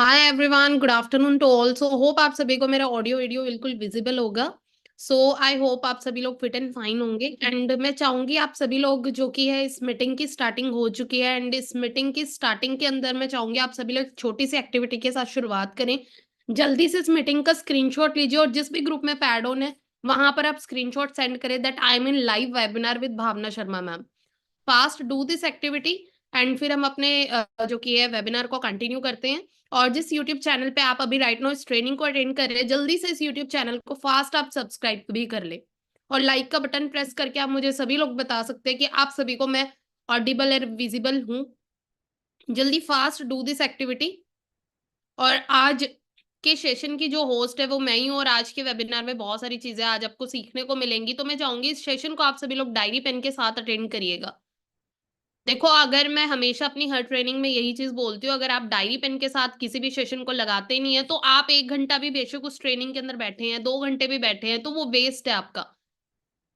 Hi everyone, good afternoon to all. So hope आप सभी को मेरा ऑडियो वीडियो बिल्कुल विजिबल होगा। सो आई होप आप सभी लोग फिट एंड फाइन होंगे। एंड मैं चाहूंगी आप सभी लोग जो कि है इस मीटिंग की स्टार्टिंग हो चुकी है। एंड इस मीटिंग की स्टार्टिंग के अंदर मैं चाहूंगी आप सभी लोग छोटी सी एक्टिविटी के साथ शुरुआत करें। जल्दी से इस मीटिंग का स्क्रीनशॉट लीजिए और जिस भी ग्रुप में पैड ऑन है वहां पर आप स्क्रीनशॉट सेंड करें that I am in live webinar with Bhavna Sharma ma'am. Fast do this activity and फिर हम अपने जो कि है वेबिनार को कंटिन्यू करते हैं। और जिस यूट्यूब चैनल पे आप अभी राइट नाउ इस ट्रेनिंग को अटेंड कर रहे हैं, जल्दी से इस यूट्यूब चैनल को फास्ट आप सब्सक्राइब भी कर ले। और लाइक का बटन प्रेस करके आप मुझे सभी लोग बता सकते हैं कि आप सभी को मैं ऑडिबल और विजिबल हूँ। जल्दी फास्ट डू दिस एक्टिविटी। और आज के सेशन की जो होस्ट है वो मैं ही हूँ और आज के वेबिनार में बहुत सारी चीजें आज आपको सीखने को मिलेंगी, तो मैं चाहूंगी इस सेशन को आप सभी लोग डायरी पेन के साथ अटेंड करिएगा। देखो, अगर मैं हमेशा अपनी हर ट्रेनिंग में यही चीज बोलती हूँ, अगर आप डायरी पेन के साथ किसी भी सेशन को लगाते नहीं है तो आप 1 घंटा भी बेशक उस ट्रेनिंग के अंदर बैठे हैं, 2 घंटे भी बैठे हैं, तो वो वेस्ट है आपका।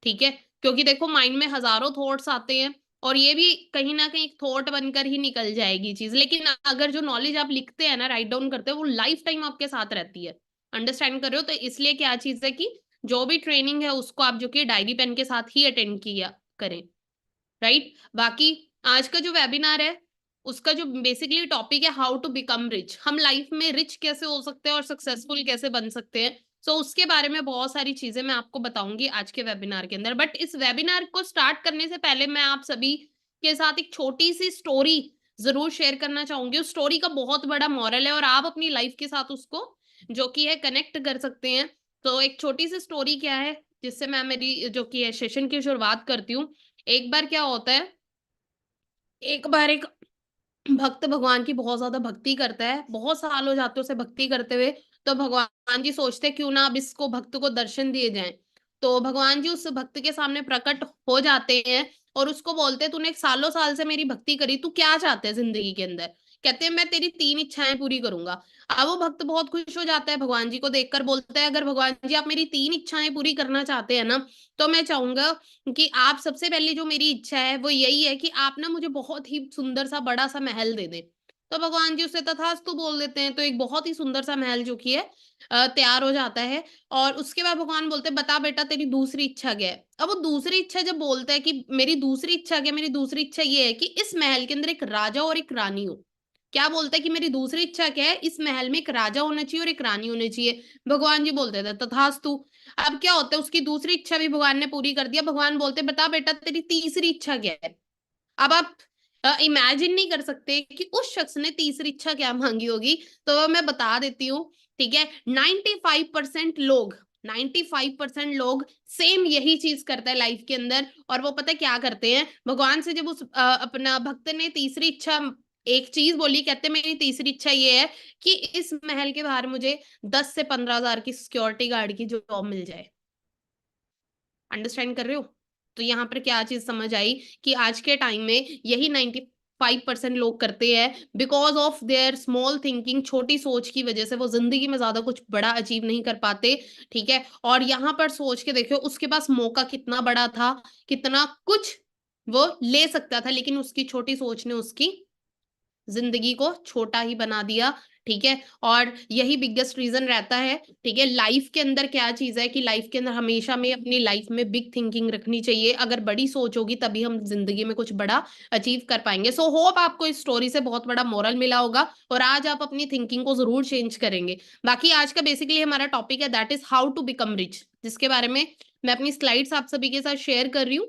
ठीक है, क्योंकि देखो माइंड में हजारों थॉट्स आते हैं और ये भी कहीं ना कहीं थॉट बनकर ही निकल जाएगी चीज। लेकिन अगर जो नॉलेज आप लिखते हैं ना, राइट डाउन करते हैं, वो लाइफ टाइम आपके साथ रहती है। अंडरस्टैंड कर रहे हो? तो इसलिए क्या चीज है कि जो भी ट्रेनिंग है उसको आप जो कि डायरी पेन के साथ ही अटेंड किया करें। राइट। बाकी आज का जो वेबिनार है उसका जो बेसिकली टॉपिक है हाउ टू बिकम रिच, हम लाइफ में रिच कैसे हो सकते हैं और सक्सेसफुल कैसे बन सकते हैं। सो उसके बारे में बहुत सारी चीजें मैं आपको बताऊंगी आज के वेबिनार के अंदर। बट इस वेबिनार को स्टार्ट करने से पहले मैं आप सभी के साथ एक छोटी सी स्टोरी जरूर शेयर करना चाहूंगी। उस स्टोरी का बहुत बड़ा मॉरल है और आप अपनी लाइफ के साथ उसको जो कि है कनेक्ट कर सकते हैं। तो एक छोटी सी स्टोरी क्या है जिससे मैं मेरी जो कि है सेशन की शुरुआत करती हूँ। एक बार क्या होता है, एक बार एक भक्त भगवान की बहुत ज्यादा भक्ति करता है, बहुत साल हो जाते हैं उसे भक्ति करते हुए। तो भगवान जी सोचते हैं क्यों ना अब इसको भक्त को दर्शन दिए जाएं। तो भगवान जी उस भक्त के सामने प्रकट हो जाते हैं और उसको बोलते हैं तूने सालों साल से मेरी भक्ति करी, तू क्या चाहते हैं जिंदगी के अंदर। कहते हैं मैं तेरी 3 इच्छाएं पूरी करूंगा। अब वो भक्त बहुत खुश हो जाता है, भगवान जी को देखकर बोलता है अगर भगवान जी आप मेरी 3 इच्छाएं पूरी करना चाहते हैं ना, तो मैं चाहूंगा कि आप सबसे पहले जो मेरी इच्छा है वो यही है कि आप ना मुझे बहुत ही सुंदर सा बड़ा सा महल दे दें। तो भगवान जी उसे तथास्तु बोल देते हैं। तो एक बहुत ही सुंदर सा महल जो कि है तैयार हो जाता है। और उसके बाद भगवान बोलते हैं बता बेटा तेरी दूसरी इच्छा क्या है। अब वो दूसरी इच्छा जब बोलता है कि मेरी दूसरी इच्छा क्या, मेरी दूसरी इच्छा ये है कि इस महल के अंदर एक राजा और एक रानी हो। क्या बोलता है कि मेरी दूसरी इच्छा क्या है, इस महल में एक राजा होना चाहिए और एक रानी होनी चाहिए। भगवान जी बोलते थे तथास्तु। अब क्या होता है, उसकी दूसरी इच्छा भी भगवान ने पूरी कर दिया। भगवान बोलते बता बेटा तेरी तीसरी इच्छा क्या है। अब आप इमेजिन नहीं कर सकते कि उस शख्स ने तीसरी इच्छा क्या मांगी होगी। तो मैं बता देती हूँ। ठीक है, 95% लोग 95% लोग सेम यही चीज करते हैं लाइफ के अंदर। और वो पता है क्या करते हैं, भगवान से जब उस अपना भक्त ने तीसरी इच्छा एक चीज बोली, कहते मेरी तीसरी इच्छा ये है कि इस महल के बाहर मुझे 10 से 15 हजार की सिक्योरिटी गार्ड की जॉब मिल जाए। अंडरस्टैंड कर रहे हो? तो यहाँ पर क्या चीज समझ आई कि आज के टाइम में यही 95% लोग करते हैं because of their small thinking, छोटी सोच की वजह से वो जिंदगी में ज्यादा कुछ बड़ा अचीव नहीं कर पाते। ठीक है, और यहाँ पर सोच के देखो उसके पास मौका कितना बड़ा था, कितना कुछ वो ले सकता था, लेकिन उसकी छोटी सोच ने उसकी जिंदगी को छोटा ही बना दिया। ठीक है, और यही बिगेस्ट रीजन रहता है। ठीक है, लाइफ के अंदर क्या चीज है कि लाइफ के अंदर हमेशा में अपनी लाइफ में बिग थिंकिंग रखनी चाहिए। अगर बड़ी सोच होगी तभी हम जिंदगी में कुछ बड़ा अचीव कर पाएंगे। सो होप आपको इस स्टोरी से बहुत बड़ा मोरल मिला होगा और आज आप अपनी थिंकिंग को जरूर चेंज करेंगे। बाकी आज का बेसिकली हमारा टॉपिक है that is how to become rich, जिसके बारे में मैं अपनी स्लाइड्स आप सभी के साथ शेयर कर रही हूँ।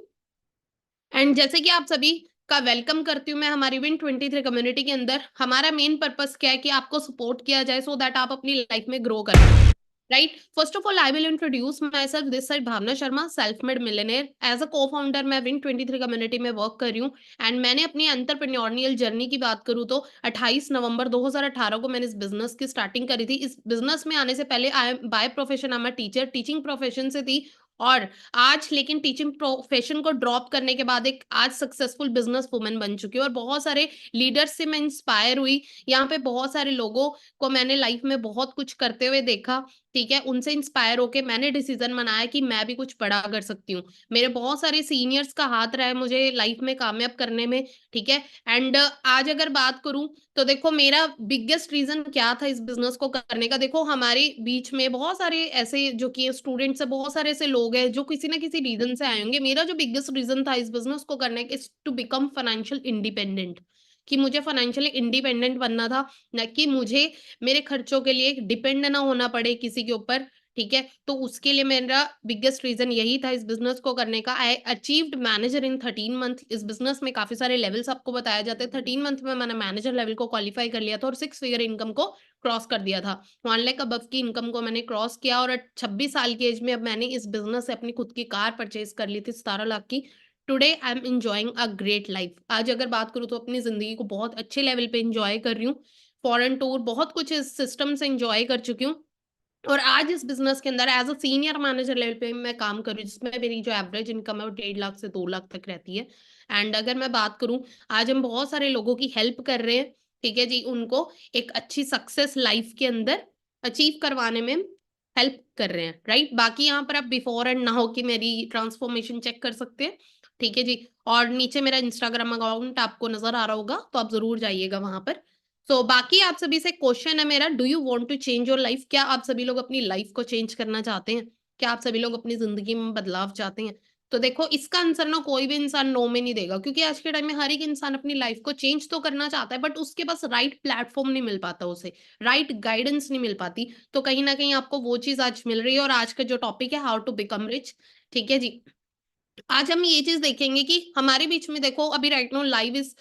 एंड जैसे कि आप सभी का वेलकम करती हूँ मैं हमारी Win23 कम्युनिटी के अंदर। हमारा मेन पर्पस क्या है कि आपको सपोर्ट किया जाए सो दैट आप अपनी लाइफ में ग्रो कर पाए। Right, first of all I will introduce myself, this side Bhavna Sharma, self made millionaire. As a cofounder मैं Win23 कम्युनिटी में वर्क कर रही हूँ। एंड मैंने अपनी एंटरप्रेन्योरियल जर्नी की बात करूँ तो 28 नवंबर 2018 को मैंने इस बिजनेस की स्टार्टिंग करी थी। इस बिजनेस में आने से पहले I am by profession I am teacher, teaching profession से थी। और आज लेकिन टीचिंग प्रोफेशन को ड्रॉप करने के बाद एक आज सक्सेसफुल बिजनेस वुमन बन चुकी हूँ और बहुत सारे लीडर्स से मैं इंस्पायर हुई। यहाँ पे बहुत सारे लोगों को मैंने लाइफ में बहुत कुछ करते हुए देखा। ठीक है, उनसे इंस्पायर होके मैंने डिसीजन बनाया कि मैं भी कुछ बड़ा कर सकती हूँ। मेरे बहुत सारे सीनियर्स का हाथ रहा है मुझे लाइफ में कामयाब करने में, ठीक है? एंड आज अगर बात करूँ तो देखो मेरा बिगेस्ट रीज़न क्या था इस बिज़नेस को करने का, देखो हमारे बीच में बहुत सारे ऐसे जो कि स्टूडेंट्स हैं, बहुत सारे ऐसे लोग हैं जो किसी न किसी रीज़न से आए होंगे। मेरा जो बिगेस्ट रीज़न था इस बिज़नेस को करने का is to become financial independent, कि मुझे फाइनेंशियली इंडिपेंडेंट बनना था, ना कि मुझे मेरे खर्चों के लिए डिपेंड ना होना पड़े किसी के ऊपर, ठीक है? तो उसके लिए मेरा बिगेस्ट रीज़न यही था इस बिज़नेस को करने का। आई अचीव्ड मैनेजर इन 13 मंथ। इस बिज़नेस में काफ़ी सारे लेवल्स आपको बताए जाते हैं। 13 मंथ में मैंने मैनेजर लेवल को क्वालीफाई कर लिया था और 6 फिगर इनकम को क्रॉस कर दिया था। 1 लाख अबव की इनकम को मैंने क्रॉस किया और 26 साल की एज में अब मैंने इस बिज़नेस से अपनी खुद की कार परचेज़ कर ली थी 17 लाख की। Today I am enjoying a great life. आज अगर बात करूँ तो अपनी ज़िंदगी को बहुत अच्छे लेवल पे एन्जॉय कर रही हूँ। फॉरेन टूर बहुत कुछ इस सिस्टम से एन्जॉय कर चुकी हूँ और आज इस बिज़नेस के अंदर as a senior manager level पे मैं काम कर रही हूँ, जिसमें मेरी जो एवरेज इनकम है वो 1.5 लाख से 2 लाख तक रहती है। एंड अगर मैं बात करूँ, आज हम बहुत सारे लोगों की हेल्प कर रहे हैं, ठीक है जी? उनको एक अच्छी सक्सेस लाइफ़ के अंदर अचीव करवाने में हेल्प कर रहे हैं, राइट? बाकी यहाँ पर आप बिफोर एंड नाउ की मेरी ट्रांसफॉर्मेशन चेक कर सकते हैं, ठीक है जी? और नीचे मेरा इंस्टाग्राम अकाउंट आपको नज़र आ रहा होगा, तो आप ज़रूर जाइएगा वहाँ पर। बाकी आप सभी से क्वेश्चन है मेरा, do you want to change your life? क्या आप सभी लोग अपनी लाइफ को चेंज करना चाहते हैं? क्या आप सभी लोग अपनी ज़िंदगी में बदलाव चाहते हैं? तो देखो इसका आंसर ना कोई भी इंसान नो में नहीं देगा, क्योंकि आज के टाइम में हर एक इंसान अपनी लाइफ को चेंज तो करना चाहता है, बट उसके पास राइट प्लेटफ़ॉर्म नहीं मिल पाता उसे, राइट गाइडेंस नहीं मिल पाती। तो कहीं न कहीं आपको वो चीज़ आज मिल रही है और आज का जो टॉपिक है हाउ टू बिकम रिच, ठीक है जी? आज हम ये चीज़ देखेंगे कि हमारे बीच में देखो अभी राइट नाउ लाइव इस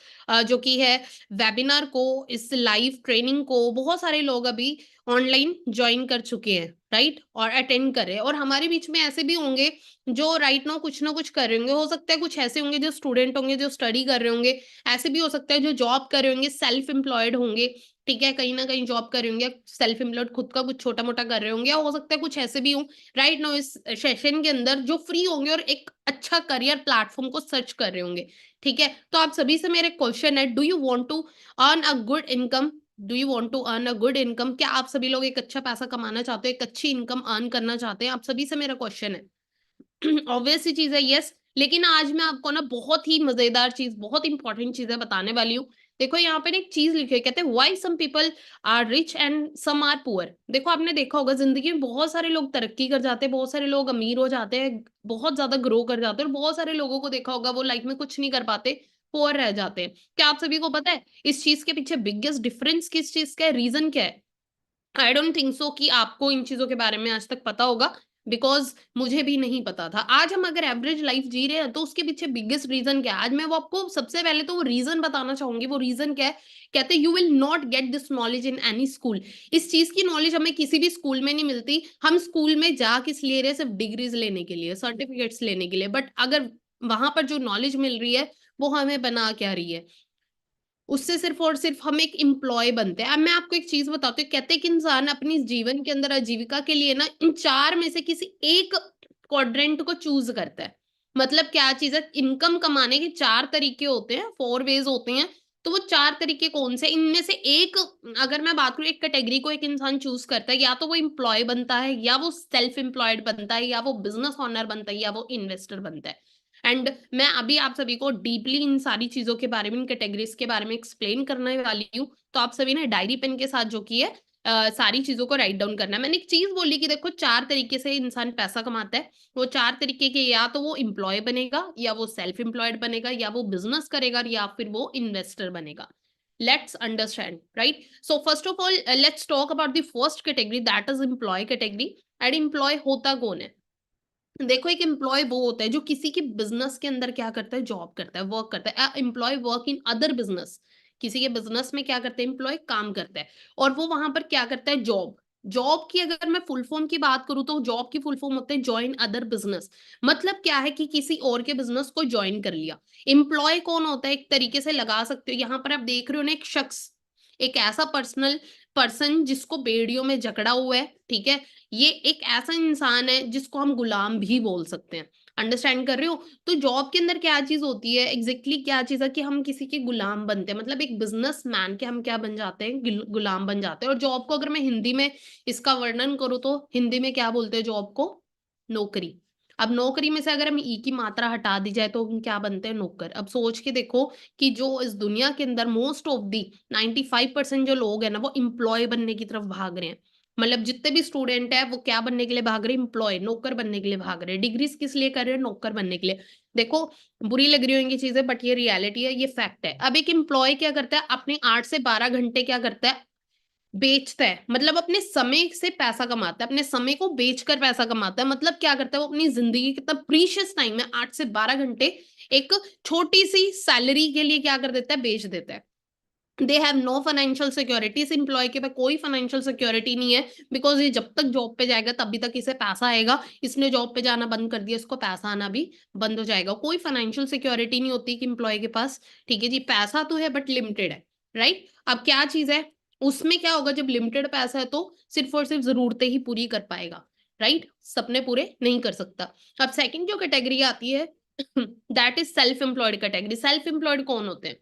जो कि है वेबिनार को, इस लाइव ट्रेनिंग को बहुत सारे लोग अभी ऑनलाइन जॉइन कर चुके हैं, राइट? और अटेंड कर रहे हैं और हमारे बीच में ऐसे भी होंगे जो राइट नाउ कुछ ना कुछ कर रहे होंगे। हो सकता है कुछ ऐसे होंगे जो स्टूडेंट होंगे, जो स्टडी कर रहे होंगे। ऐसे भी हो सकता है जो जॉब कर रहे होंगे, सेल्फ एम्प्लॉयड होंगे, ठीक है? कहीं न कहीं जॉब कर रहे होंगे, सेल्फ एम्प्लॉयड खुद का कुछ छोटा-मोटा कर रहे होंगे, या हो सकता है कुछ ऐसे भी हों राइट नाउ इस सेशन के अंदर जो फ्री होंगे और एक अच्छा करियर प्लेटफॉर्म को सर्च कर रहे होंगे, ठीक है? तो आप सभी से मेरा क्वेश्चन है, do you want to earn a good income? Do you want to earn a good income? क्या आप सभी लोग एक अच्छा पैसा कमाना चाहते हो, एक अच्छी इनकम अर्न करना चाहते हैं? आप सभी से मेरा क्वेश्चन है। ऑब्वियस सी चीज़ है यस, लेकिन आज मैं आपको ना बहुत ही मज़ेदार चीज़, बहुत इंपॉर्टेंट चीज़ें बताने वाली हूँ। देखो यहाँ पे ना एक चीज़ लिखी है, कहते हैं why some people are rich and some are poor. देखो आपने देखा होगा ज़िंदगी में बहुत सारे लोग तरक्की कर जाते हैं, बहुत सारे लोग अमीर हो जाते हैं, बहुत ज़्यादा ग्रो कर जाते हैं और बहुत सारे लोगों को देखा होगा वो लाइफ में कुछ नहीं कर पाते, पुअर रह जाते हैं। क्या आप सभी को पता है इस चीज़ के पीछे बिगेस्ट डिफरेंस किस चीज़ का है, रीज़न क्या है? आई डोंट थिंक सो कि आपको इन चीज़ों के बारे में आज तक पता होगा, बिकॉज़ मुझे भी नहीं पता था। आज हम अगर एवरेज लाइफ़ जी रहे हैं तो उसके पीछे बिगेस्ट रीज़न क्या है? आज मैं वो आपको सबसे पहले तो वो रीज़न बताना चाहूँगी, वो रीज़न क्या है? कहते हैं you will not get this knowledge in any school. इस चीज़ की नॉलेज हमें किसी भी स्कूल में नहीं मिलती। हम स्कूल में जा किस लिए रहे हैं? सिर्फ़ डिग्रीज़ लेने के लिए, सर्टिफिकेट्स लेने के लिए। बट अगर वहाँ पर जो नॉलेज मिल रही है, वो हमें बना क्या रही है? उससे सिर्फ़ और सिर्फ़ हम एक एम्प्लॉयी बनते हैं। अब मैं आपको एक चीज़ बताती हूँ, कहते हैं कि इंसान अपनी जीवन के अंदर आजीविका के लिए ना इन 4 में से किसी एक क्वाड्रेंट को चूज़ करता है। मतलब क्या चीज़ है, इनकम कमाने के 4 तरीके होते हैं, 4 वेज़ होते हैं। तो वो 4 तरीके कौन से? इनमें से एक अगर मैं बात करूँ, एक कैटेगरी को एक इंसान चूज़ करता है, या तो वो एम्प्लॉयी बनता है, या वो सेल्फ एम्प्लॉयड बनता है, या वो बिज़नेस ओनर बनता है, या वो इन्वेस्टर बनता है। एंड मैं अभी आप सभी को डीपली इन सारी चीज़ों के बारे में, इन कैटेगरीज़ के बारे में एक्सप्लेन करने वाली हूँ। तो आप सभी ने डायरी पेन के साथ जो कि है सारी चीज़ों को राइट डाउन करना है। मैंने एक चीज़ बोली कि देखो 4 तरीके से इंसान पैसा कमाता है। वो 4 तरीके के, या तो वो एम्प्लॉयी बनेगा, या वो सेल्फ एम्प्लॉयड बनेगा, या वो बिज़नेस करेगा, या फिर वो इन्वेस्टर बनेगा। Let's understand, right? So first of all let's talk about the first category, that is employee category. And employee होता कौन है? देखो एक एम्प्लॉय वो होता है जो किसी के बिज़नेस के अंदर क्या करता है, जॉब करता है, वर्क करता है। Employ work in other business. किसी के बिज़नेस में क्या करते हैं एम्प्लॉय, काम करता है और वो वहाँ पर क्या करता है, जॉब। जॉब की अगर मैं फुल फॉर्म की बात करूँ तो जॉब की फुल फॉर्म होते है जॉइन अदर बिज़नेस। मतलब क्या है कि किसी और के बिज़नेस को जॉइन कर लिया। एम्प्लॉय कौन होता है, एक तरीके से लगा सकते हो, यहाँ पर आप देख रहे हो ना एक शख्स, एक ऐसा पर्सन जिसको बेड़ियों में जकड़ा हुआ है, ठीक है? ये एक ऐसा इंसान है जिसको हम गुलाम भी बोल सकते हैं। अंडरस्टैंड कर रहे हो? तो जॉब के अंदर क्या चीज होती है, एग्जैक्टली क्या चीज है कि हम किसी के गुलाम बनते हैं, मतलब एक बिजनेसमैन के हम क्या बन जाते हैं, गुलाम बन जाते हैं। और जॉब को अगर मैं हिंदी में इसका वर्णन करूँ तो हिंदी में क्या बोलते हैं जॉब को? नौकरी। अब नौकरी में से अगर हम ई की मात्रा हटा दी जाए तो हम क्या बनते हैं? नौकर। अब सोच के देखो कि जो इस दुनिया के अंदर मोस्ट ऑफ दी 95% जो लोग हैं ना वो इम्प्लॉय बनने की तरफ भाग रहे हैं। मतलब जितने भी स्टूडेंट है वो क्या बनने के लिए भाग रहे हैं? एम्प्लॉय, नौकर बनने के लिए भाग रहे हैं। डिग्रीज किस लिए कर रहे हैं? नौकर बनने के लिए। देखो, बुरी लग रही होंगी चीजें बट ये रियलिटी है, ये फैक्ट है। अब एक एम्प्लॉय क्या करता है? अपने 8 से 12 घंटे क्या करता है? बेचता है, मतलब अपने समय से पैसा कमाता है, अपने समय को बेचकर पैसा कमाता है। मतलब क्या करता है? वो अपनी जिंदगी कितना प्रीशियस टाइम है, 8 से 12 घंटे एक छोटी सी सैलरी के लिए क्या कर देता है? बेच देता है। They have no financial security. इस एम्प्लॉय के पास कोई फाइनेंशियल सिक्योरिटी नहीं है, बिकॉज ये जब तक जॉब पे जाएगा तभी तक इसे पैसा आएगा। इसने जॉब पे जाना बंद कर दिया, इसको पैसा आना भी बंद हो जाएगा। कोई फाइनेंशियल सिक्योरिटी नहीं होती कि एम्प्लॉय के पास। ठीक है जी, पैसा तो है बट लिमिटेड है। राइट? अब क्या चीज है उसमें, क्या होगा जब लिमिटेड पैसा है तो सिर्फ और सिर्फ जरूरतें ही पूरी कर पाएगा। राइट? सपने पूरे नहीं कर सकता। अब सेकंड जो कैटेगरी आती है that is self employed category. Self employed कौन होते हैं?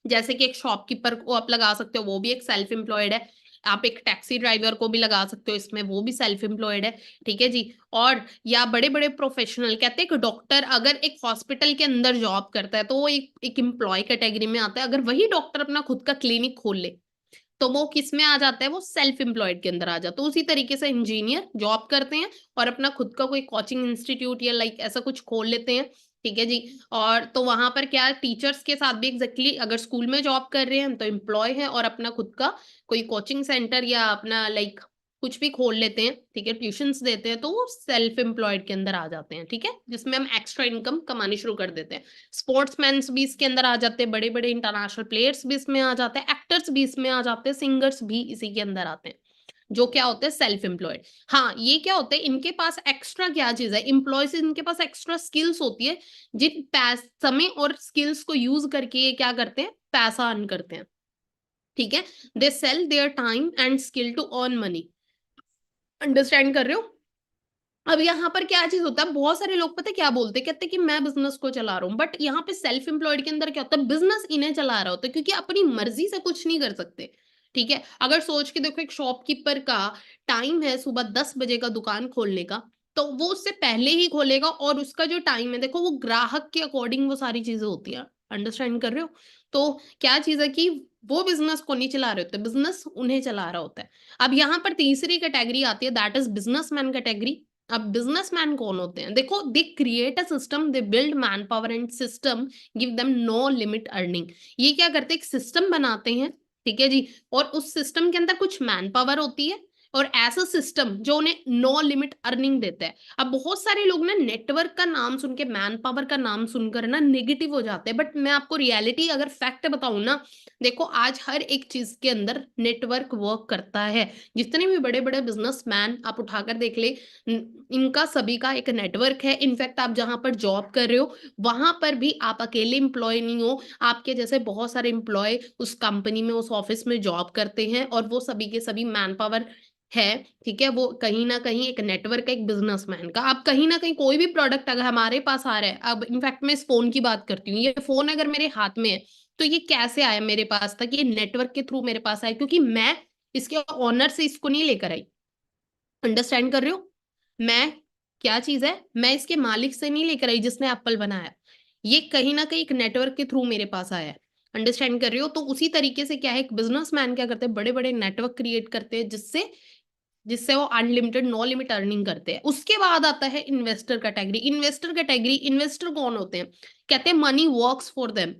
जैसे कि एक शॉपकीपर को आप लगा सकते हो, वो भी एक सेल्फ एम्प्लॉयड है। आप एक टैक्सी ड्राइवर को भी लगा सकते हो इसमें, वो भी सेल्फ एम्प्लॉयड है। ठीक है जी। और या बड़े बड़े प्रोफेशनल, कहते हैं कि डॉक्टर अगर एक हॉस्पिटल के अंदर जॉब करता है तो वो एक एम्प्लॉय कैटेगरी में आता है। अगर वही डॉक्टर अपना खुद का क्लिनिक खोल ले तो वो किस में आ जाता है? वो सेल्फ एम्प्लॉयड के अंदर आ जाता है। तो उसी तरीके से इंजीनियर जॉब करते हैं और अपना खुद का कोई कोचिंग इंस्टीट्यूट या लाइक ऐसा कुछ खोल लेते हैं। ठीक है जी। और तो वहां पर क्या, टीचर्स के साथ भी एग्जैक्टली अगर स्कूल में जॉब कर रहे हैं तो एम्प्लॉय है, और अपना खुद का कोई कोचिंग सेंटर या अपना लाइक कुछ भी खोल लेते हैं, ठीक है, ट्यूशंस देते हैं, तो वो सेल्फ एम्प्लॉयड के अंदर आ जाते हैं। ठीक है, जिसमें हम एक्स्ट्रा इनकम कमानी शुरू कर देते हैं। स्पोर्ट्समैन भी इसके अंदर आ जाते हैं, बड़े बड़े इंटरनेशनल प्लेयर्स भी इसमें आ जाते हैं, एक्टर्स भी इसमें आ जाते हैं, सिंगर्स भी इसी के अंदर आते हैं, जो क्या होते हैं? Self employed. हाँ, ये क्या होते हैं? इनके पास एक्स्ट्रा क्या चीज है? एम्प्लॉय से इनके पास एक्स्ट्रा स्किल्स होती है, जिन समय और स्किल्स को यूज करके ये क्या करते हैं? पैसा अर्न करते हैं। ठीक है, they sell their time and skill to earn money. Understand कर रहे हो? अब यहाँ पर क्या चीज होता है, बहुत सारे लोग पता है क्या बोलते हैं, कहते हैं कि मैं बिजनेस को चला रहा हूँ, बट यहाँ पे सेल्फ एम्प्लॉयड के अंदर क्या होता है? बिजनेस इन्हें चला रहा होता है, क्योंकि अपनी मर्जी से कुछ नहीं कर सकते। ठीक है, अगर सोच के देखो, एक शॉपकीपर का टाइम है सुबह 10 बजे का दुकान खोलने का, तो वो उससे पहले ही खोलेगा, और उसका जो टाइम है देखो वो ग्राहक के अकॉर्डिंग वो सारी चीजें होती है। अंडरस्टैंड कर रहे हो? तो क्या चीज है कि वो बिजनेस को नहीं चला रहे होते, बिजनेस उन्हें चला रहा होता है। अब यहाँ पर तीसरी कैटेगरी आती है, दैट इज बिजनेसमैन कैटेगरी। अब बिजनेसमैन कौन होते हैं? देखो, they create a system, they build man power and system give them no limit earning. ये क्या करते हैं? एक सिस्टम बनाते हैं। ठीक है जी। और उस सिस्टम के अंदर कुछ मैन पावर होती है, और ऐसा सिस्टम जो उन्हें नो लिमिट अर्निंग देता है। अब बहुत सारे लोग ना नेटवर्क का नाम सुन के, मैन पावर का नाम सुनकर ना नेगेटिव हो जाते हैं, बट मैं आपको रियलिटी अगर फैक्ट बताऊं ना, देखो आज हर एक चीज के अंदर नेटवर्क वर्क करता है। जितने भी बड़े बड़े बिजनेसमैन आप उठाकर देख ले, इनका सभी का एक नेटवर्क है। इनफैक्ट आप जहां पर जॉब कर रहे हो वहां पर भी आप अकेले एम्प्लॉय नहीं हो, आपके जैसे बहुत सारे एम्प्लॉय उस कंपनी में, उस ऑफिस में जॉब करते हैं, और वो सभी के सभी मैन पावर है। ठीक है, वो कहीं ना कहीं एक नेटवर्क है एक बिजनेसमैन का। अब कहीं ना कहीं कोई भी प्रोडक्ट अगर हमारे पास आ रहा है, अब इनफैक्ट मैं इस फोन की बात करती हूँ, ये फोन अगर मेरे हाथ में है तो ये कैसे आया मेरे पास तक? ये नेटवर्क के थ्रू मेरे पास आया, क्योंकि मैं इसके ऑनर से इसको नहीं लेकर आई। अंडरस्टैंड कर रहे हो? मैं, क्या चीज है, मैं इसके मालिक से नहीं लेकर आई जिसने एप्पल बनाया। ये कहीं ना कहीं एक नेटवर्क के थ्रू मेरे पास आया है। अंडरस्टैंड कर रहे हो? तो उसी तरीके से क्या है, एक बिजनेसमैन क्या करते हैं? बड़े बड़े नेटवर्क क्रिएट करते हैं, जिससे जिससे वो अनलिमिटेड नो लिमिट अर्निंग करते हैं। उसके बाद आता है investor category. Investor category, investor कौन होते हैं? कहते हैं मनी वर्क्स फॉर देम।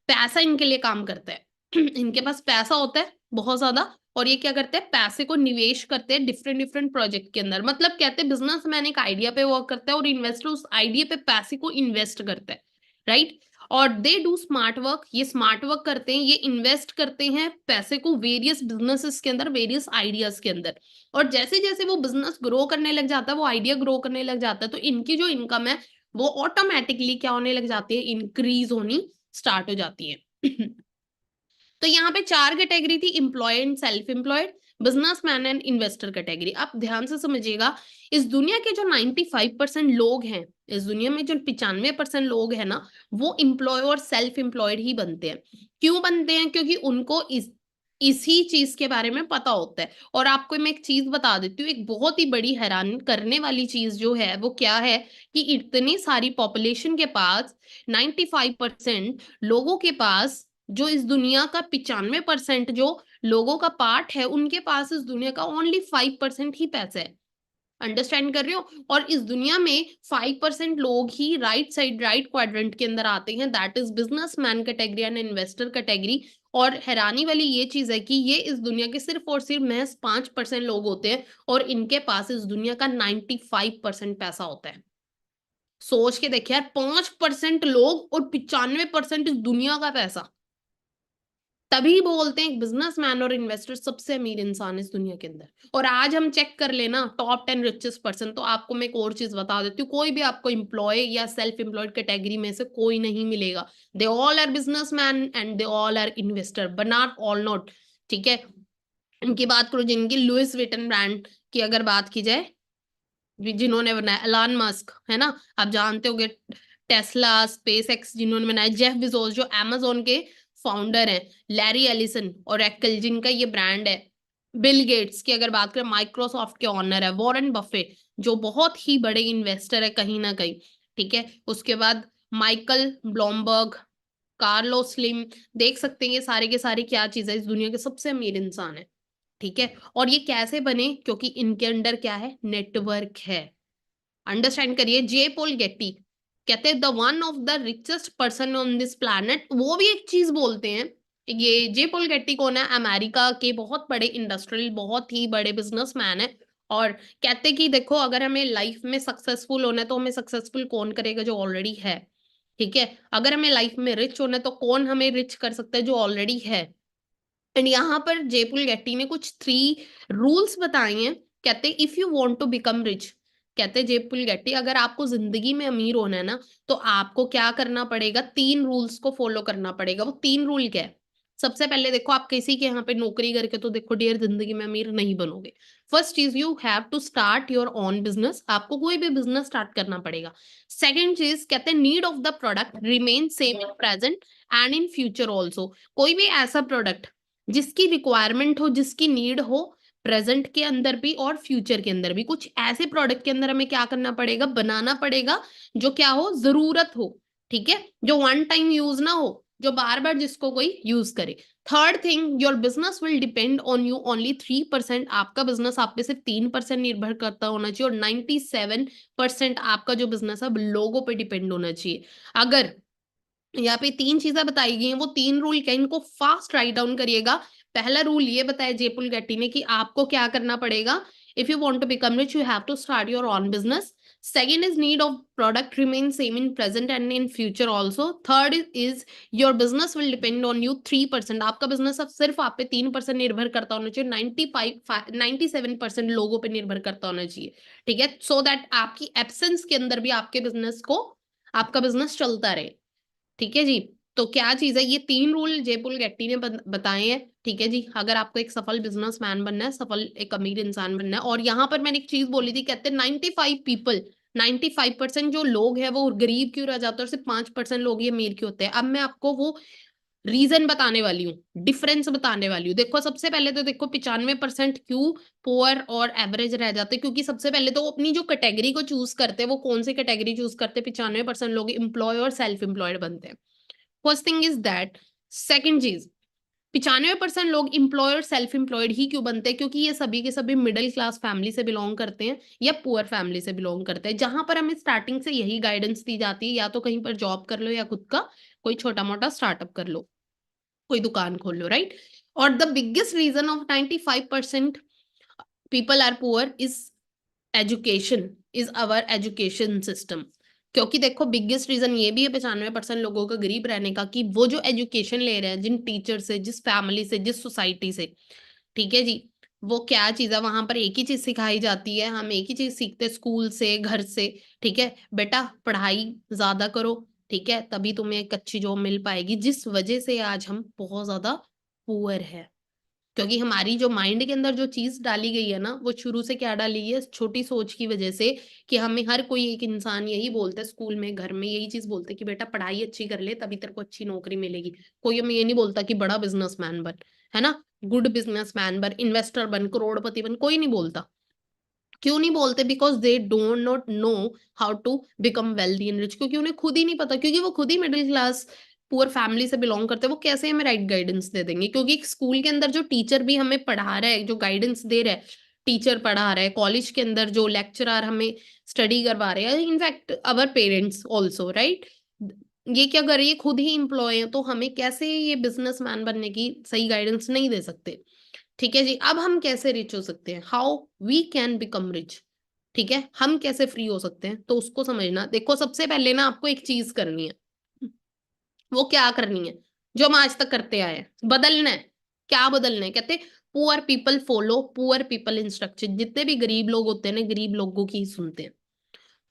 पैसा इनके लिए काम करता है। इनके पास पैसा होता है बहुत ज्यादा, और ये क्या करते हैं? पैसे को निवेश करते हैं डिफरेंट डिफरेंट प्रोजेक्ट के अंदर। मतलब कहते हैं बिजनेसमैन एक आइडिया पे वर्क करता है, और इन्वेस्टर उस आइडिया पे पैसे को इन्वेस्ट करता है। राइट? और दे डू स्मार्ट वर्क, ये स्मार्ट वर्क करते हैं, ये इन्वेस्ट करते हैं पैसे को वेरियस बिजनेसेस के अंदर, वेरियस आइडियाज के अंदर। और जैसे जैसे वो बिजनेस ग्रो करने लग जाता है, वो आइडिया ग्रो करने लग जाता है, तो इनकी जो इनकम है वो ऑटोमेटिकली क्या होने लग जाती है? इंक्रीज होनी स्टार्ट हो जाती है। तो यहाँ पे चार कैटेगरी थी, employ and self employed. Businessman and investor category. आप ध्यान से समझिएगा, इस दुनिया के जो 95% लोग हैं, इस दुनिया में जो 95% लोग हैं ना, वो एम्प्लॉय और सेल्फ एम्प्लॉयड ही बनते हैं। क्यों बनते हैं? क्योंकि उनको इसी चीज के बारे में पता होता है। और आपको मैं एक चीज बता देती हूँ, एक बहुत ही बड़ी हैरान करने वाली चीज जो है वो क्या है, कि इतनी सारी पॉपुलेशन के पास 95% लोगों के पास, जो इस दुनिया का 95% जो लोगों का पार्ट है, उनके पास इस दुनिया का ओनली 5% ही पैसा है। अंडरस्टैंड कर रहे हो? और इस दुनिया में 5% लोग ही राइट साइड, राइट क्वाड्रेंट के अंदर आते हैं, that is businessman category and investor category. और हैरानी वाली ये चीज है कि ये इस दुनिया के सिर्फ और सिर्फ महज 5% लोग होते हैं, और इनके पास इस दुनिया का 95% पैसा होता है। सोच के देखिए यार, 5% लोग और 95% इस दुनिया का पैसा। तभी बोलते हैं बिजनेसमैन और इन्वेस्टर सबसे अमीर इंसान इस दुनिया के अंदर। और आज हम चेक कर लेना टॉप 10 रिचेस्ट पर्सन, तो आपको मैं एक और चीज बता देती हूँ, कोई भी आपको एम्प्लॉय या सेल्फ एम्प्लॉयड कैटेगरी में से कोई नहीं मिलेगा। They all are businessman and they all are investor, but not all not. ठीक है, इनकी बात करो, जिनकी लुइस विटन ब्रांड की अगर बात की जाए, जिन्होंने बनाया एलन मस्क, है ना, आप जानते होंगे, टेस्ला, स्पेस एक्स जिन्होंने बनाया, जेफ बेजोस जो अमेजोन के फाउंडर हैं, लैरी एलिसन और एक्कल जिनका ये ब्रांड है, बिल गेट्स की अगर बात करें, माइक्रोसॉफ्ट के ऑनर है, वॉरेन बफे जो बहुत ही बड़े इन्वेस्टर है कहीं ना कहीं। ठीक है, उसके बाद माइकल ब्लूमबर्ग, कार्लोस स्लिम, देख सकते हैं ये सारे के सारे क्या चीज है, इस दुनिया के सबसे अमीर इंसान है। ठीक है, और ये कैसे बने? क्योंकि इनके अंडर क्या है? नेटवर्क है। अंडरस्टैंड करिए, जे पोल गेटी कहते हैं the one of the richest person on this planet, वो भी एक चीज बोलते हैं। ये जे पोल गेटी कौन है? अमेरिका के बहुत बड़े इंडस्ट्रियल, बहुत ही बड़े बिजनेसमैन है। और कहते हैं कि देखो, अगर हमें लाइफ में सक्सेसफुल होना है तो हमें सक्सेसफुल कौन करेगा? जो ऑलरेडी है। ठीक है, अगर हमें लाइफ में रिच होना है तो कौन हमें रिच कर सकता है? जो ऑलरेडी है। एंड यहाँ पर जयपुल गेट्टी ने कुछ 3 रूल्स बताए हैं। कहते हैं if you want to become rich, कहते हैं जयपुल गेट्टी, अगर आपको जिंदगी में अमीर होना है ना, तो आपको क्या करना पड़ेगा? 3 रूल्स को फॉलो करना पड़ेगा। वो 3 रूल क्या है? सबसे पहले देखो, आप किसी के यहाँ पे नौकरी करके तो देखो डियर जिंदगी में अमीर नहीं बनोगे। फर्स्ट चीज, you have to start your own business, आपको कोई भी बिजनेस स्टार्ट करना पड़ेगा। सेकेंड चीज कहते हैं need of the product remain same in present and in future also. कोई भी ऐसा प्रोडक्ट जिसकी रिक्वायरमेंट हो, जिसकी नीड हो, प्रेजेंट के अंदर भी और फ्यूचर के अंदर भी, कुछ ऐसे प्रोडक्ट के अंदर हमें क्या करना पड़ेगा? बनाना पड़ेगा, जो क्या हो? जरूरत हो। ठीक है, जो वन टाइम यूज ना हो, जो बार बार जिसको कोई यूज करे। Third thing, your business will depend on you only 3%, आपका बिजनेस आप पे सिर्फ 3% निर्भर करता होना चाहिए, और 97% आपका जो बिजनेस है लोगों पे डिपेंड होना चाहिए। अगर यहाँ पे 3 चीजें बताई गई हैं, वो 3 रूल क्या, इनको फास्ट राइट डाउन करिएगा। पहला रूल ये बताया जेपुल गेट्टी ने कि आपको क्या करना पड़ेगा? If you want to become rich you have to start your own business. Second is need of product remain same in present and in future also. Third is your business will depend on you 3%, आपका business अब सिर्फ आप पे 3% निर्भर करता होना चाहिए, 97% लोगों पे निर्भर करता होना चाहिए। ठीक है, सो दैट आपकी एब्सेंस के अंदर भी आपके बिजनेस को, आपका बिजनेस चलता रहे। ठीक है जी, तो क्या चीज है? ये 3 रूल जयपुल गेट्टी ने बताए हैं। ठीक है जी, अगर आपको एक सफल बिजनेसमैन बनना है, सफल एक अमीर इंसान बनना है, और यहाँ पर मैंने एक चीज बोली थी, कहते हैं 95% जो लोग हैं वो गरीब क्यों रह जाते हैं, और सिर्फ 5% लोग ही अमीर क्यों होते हैं। अब मैं आपको वो रीजन बताने वाली हूँ, डिफरेंस बताने वाली हूँ। देखो, सबसे पहले तो देखो 95% क्यों पुअर और एवरेज रह जाते हैं, क्योंकि सबसे पहले तो वो अपनी जो कैटेगरी को चूज करते हैं, वो कौन सी कैटेगरी चूज करते हैं? 95% लोग एम्प्लॉय और सेल्फ एम्प्लॉयड बनते हैं। First thing is that. Second चीज, 95% लोग एम्प्लॉय और सेल्फ एम्प्लॉयड ही क्यों बनते हैं? क्योंकि ये सभी के सभी मिडिल क्लास फैमिली से बिलोंग करते हैं या पुअर फैमिली से बिलोंग करते हैं, जहां पर हमें स्टार्टिंग से यही गाइडेंस दी जाती है, या तो कहीं पर जॉब कर लो या खुद का कोई छोटा मोटा स्टार्टअप कर लो, कोई दुकान खोल लो, राइट। और the biggest reason of 95% people are poor is education, is our education system. क्योंकि देखो, बिगेस्ट रीजन ये भी है 95% लोगों का गरीब रहने का, कि वो जो एजुकेशन ले रहे हैं, जिन टीचर से, जिस फैमिली से, जिस सोसाइटी से, ठीक है जी, वो क्या चीज है, वहां पर एक ही चीज सिखाई जाती है, हम एक ही चीज सीखते हैं स्कूल से, घर से। ठीक है, बेटा पढ़ाई ज्यादा करो, ठीक है, तभी तुम्हें एक अच्छी जॉब मिल पाएगी, जिस वजह से आज हम बहुत ज्यादा पुअर है। क्योंकि हमारी जो माइंड के अंदर जो चीज डाली गई है ना, वो शुरू से क्या डाली गई है, छोटी सोच की वजह से, कि हमें हर कोई एक इंसान यही बोलता है, स्कूल में घर में यही चीज बोलते हैं कि बेटा पढ़ाई अच्छी कर ले तभी तेरे को अच्छी नौकरी मिलेगी। कोई हमें ये नहीं बोलता कि बड़ा बिजनेसमैन बन, है ना, गुड बिजनेसमैन बन, इन्वेस्टर बन, करोड़पति बन, कोई नहीं बोलता। क्यों नहीं बोलते? Because they don't not know how to become wealthy and rich, क्योंकि उन्हें खुद ही नहीं पता, क्योंकि वो खुद ही मिडिल क्लास पुअर फैमिली से बिलोंग करते हैं। वो कैसे हमें राइट गाइडेंस दे देंगे? क्योंकि स्कूल के अंदर जो टीचर भी हमें पढ़ा रहा है, जो गाइडेंस दे रहा है, टीचर पढ़ा रहा है, कॉलेज के अंदर जो लेक्चरर हमें स्टडी करवा रहे हैं, इनफैक्ट अवर पेरेंट्स ऑल्सो, राइट, ये क्या कर रही है, खुद ही एम्प्लॉय है, तो हमें कैसे ये बिजनेसमैन बनने की सही गाइडेंस नहीं दे सकते। ठीक है जी। अब हम कैसे रिच हो सकते हैं, how we can become rich, ठीक है, हम कैसे फ्री हो सकते हैं, तो उसको समझना। देखो सबसे पहले ना आपको एक चीज करनी है। वो क्या करनी है? जो हम आज तक करते आए हैं, बदलना है। क्या बदलना है? कहते poor people follow poor people instruction. जितने भी गरीब लोग होते हैं ना, गरीब लोगों की ही सुनते हैं।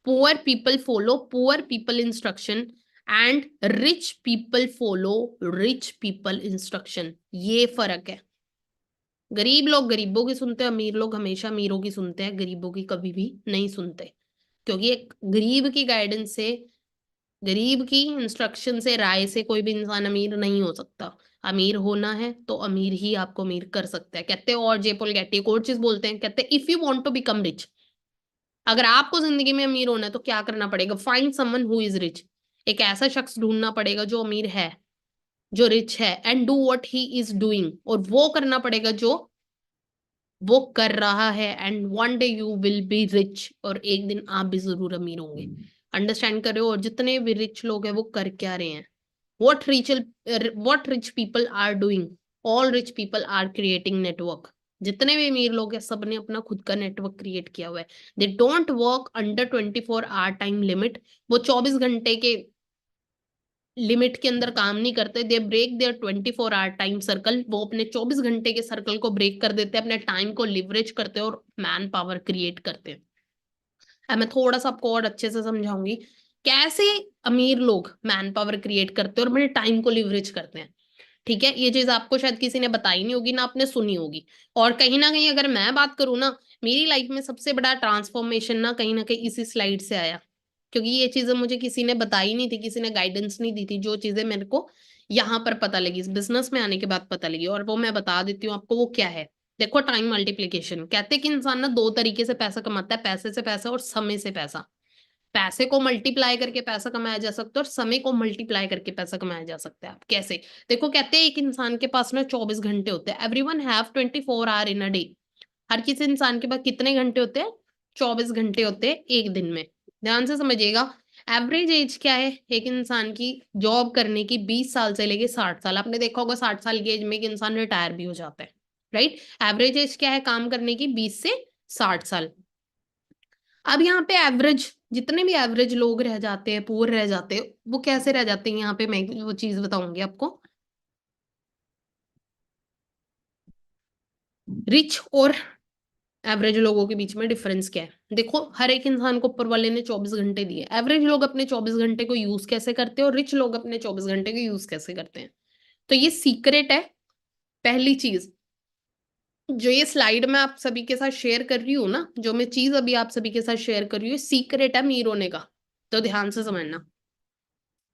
Poor people follow poor people instruction and rich people follow rich people instruction. ये फर्क है। गरीब लोग गरीबों की सुनते हैं, अमीर लोग हमेशा अमीरों की सुनते हैं, गरीबों की कभी भी नहीं सुनते। क्योंकि एक गरीब की गाइडेंस से, गरीब की इंस्ट्रक्शन से, राय से कोई भी इंसान अमीर नहीं हो सकता। अमीर होना है तो अमीर ही आपको अमीर कर सकता है। कहते हैं, और जे पॉल गेटी एक और चीज बोलते हैं, कहते हैं if you want to become rich, अगर आपको जिंदगी में अमीर होना है तो क्या करना पड़ेगा? Find someone who is rich. एक ऐसा शख्स ढूंढना पड़ेगा जो अमीर है, जो रिच है, and do what he is doing, और वो करना पड़ेगा जो वो कर रहा है, and one day you will be rich, और एक दिन आप भी जरूर अमीर होंगे। अंडरस्टैंड कर रहे हो? और जितने भी रिच लोग हैं वो कर क्या रहे हैं? What rich people are doing, all rich people are creating network. जितने भी अमीर लोग हैं सबने अपना खुद का नेटवर्क क्रिएट किया हुआ है। They don't work under 24 hour time limit. वो 24 घंटे के लिमिट के अंदर काम नहीं करते। They break their 24 hour time circle. वो अपने 24 घंटे के सर्कल को ब्रेक कर देते हैं, अपने टाइम को लिवरेज करते हैं और मैन पावर क्रिएट करते हैं। अब मैं थोड़ा सा आपको और अच्छे से समझाऊंगी कैसे अमीर लोग मैन पावर क्रिएट करते हैं और अपने टाइम को लिवरेज करते हैं। ठीक है, ये चीज आपको शायद किसी ने बताई नहीं होगी ना, आपने सुनी होगी। और कहीं ना कहीं अगर मैं बात करूँ ना, मेरी लाइफ में सबसे बड़ा ट्रांसफॉर्मेशन ना कहीं इसी स्लाइड से आया। क्योंकि ये चीजें मुझे किसी ने बताई नहीं थी, किसी ने गाइडेंस नहीं दी थी। जो चीजें मेरे को यहाँ पर पता लगी, इस बिजनेस में आने के बाद पता लगी, और वो मैं बता देती हूँ आपको वो क्या है। देखो, टाइम मल्टीप्लीकेशन। कहते हैं कि इंसान ना दो तरीके से पैसा कमाता है, पैसे से पैसा और समय से पैसा। पैसे को मल्टीप्लाई करके पैसा कमाया जा सकता है और समय को मल्टीप्लाई करके पैसा कमाया जा सकता है। आप कैसे? देखो, कहते हैं एक इंसान के पास ना 24 घंटे होते हैं। Everyone have 24 hour in a day. हर किसी इंसान के पास कितने घंटे होते हैं? 24 घंटे होते हैं एक दिन में। ध्यान से समझिएगा। एवरेज एज क्या है एक इंसान की जॉब करने की? 20 साल से लेके 60 साल। आपने देखा होगा 60 साल की एज में एक इंसान रिटायर भी हो जाता है, राइट। एवरेज एज क्या है काम करने की? 20 से 60 साल। अब यहाँ पे एवरेज, जितने भी एवरेज लोग रह जाते हैं, पुअर रह जाते हैं, वो कैसे रह जाते हैं? यहाँ पे मैं वो चीज बताऊंगी आपको। रिच और एवरेज लोगों के बीच में डिफरेंस क्या है? देखो, हर एक इंसान को ऊपर वाले ने 24 घंटे दिए। एवरेज लोग अपने 24 घंटे को यूज कैसे करते हैं और रिच लोग अपने 24 घंटे को यूज कैसे करते हैं? तो ये सीक्रेट है। पहली चीज, जो ये स्लाइड मैं आप सभी के साथ शेयर कर रही हूँ ना, जो मैं चीज अभी आप सभी के साथ शेयर कर रही हूँ, सीक्रेट है अमीर होने का। तो ध्यान से समझना।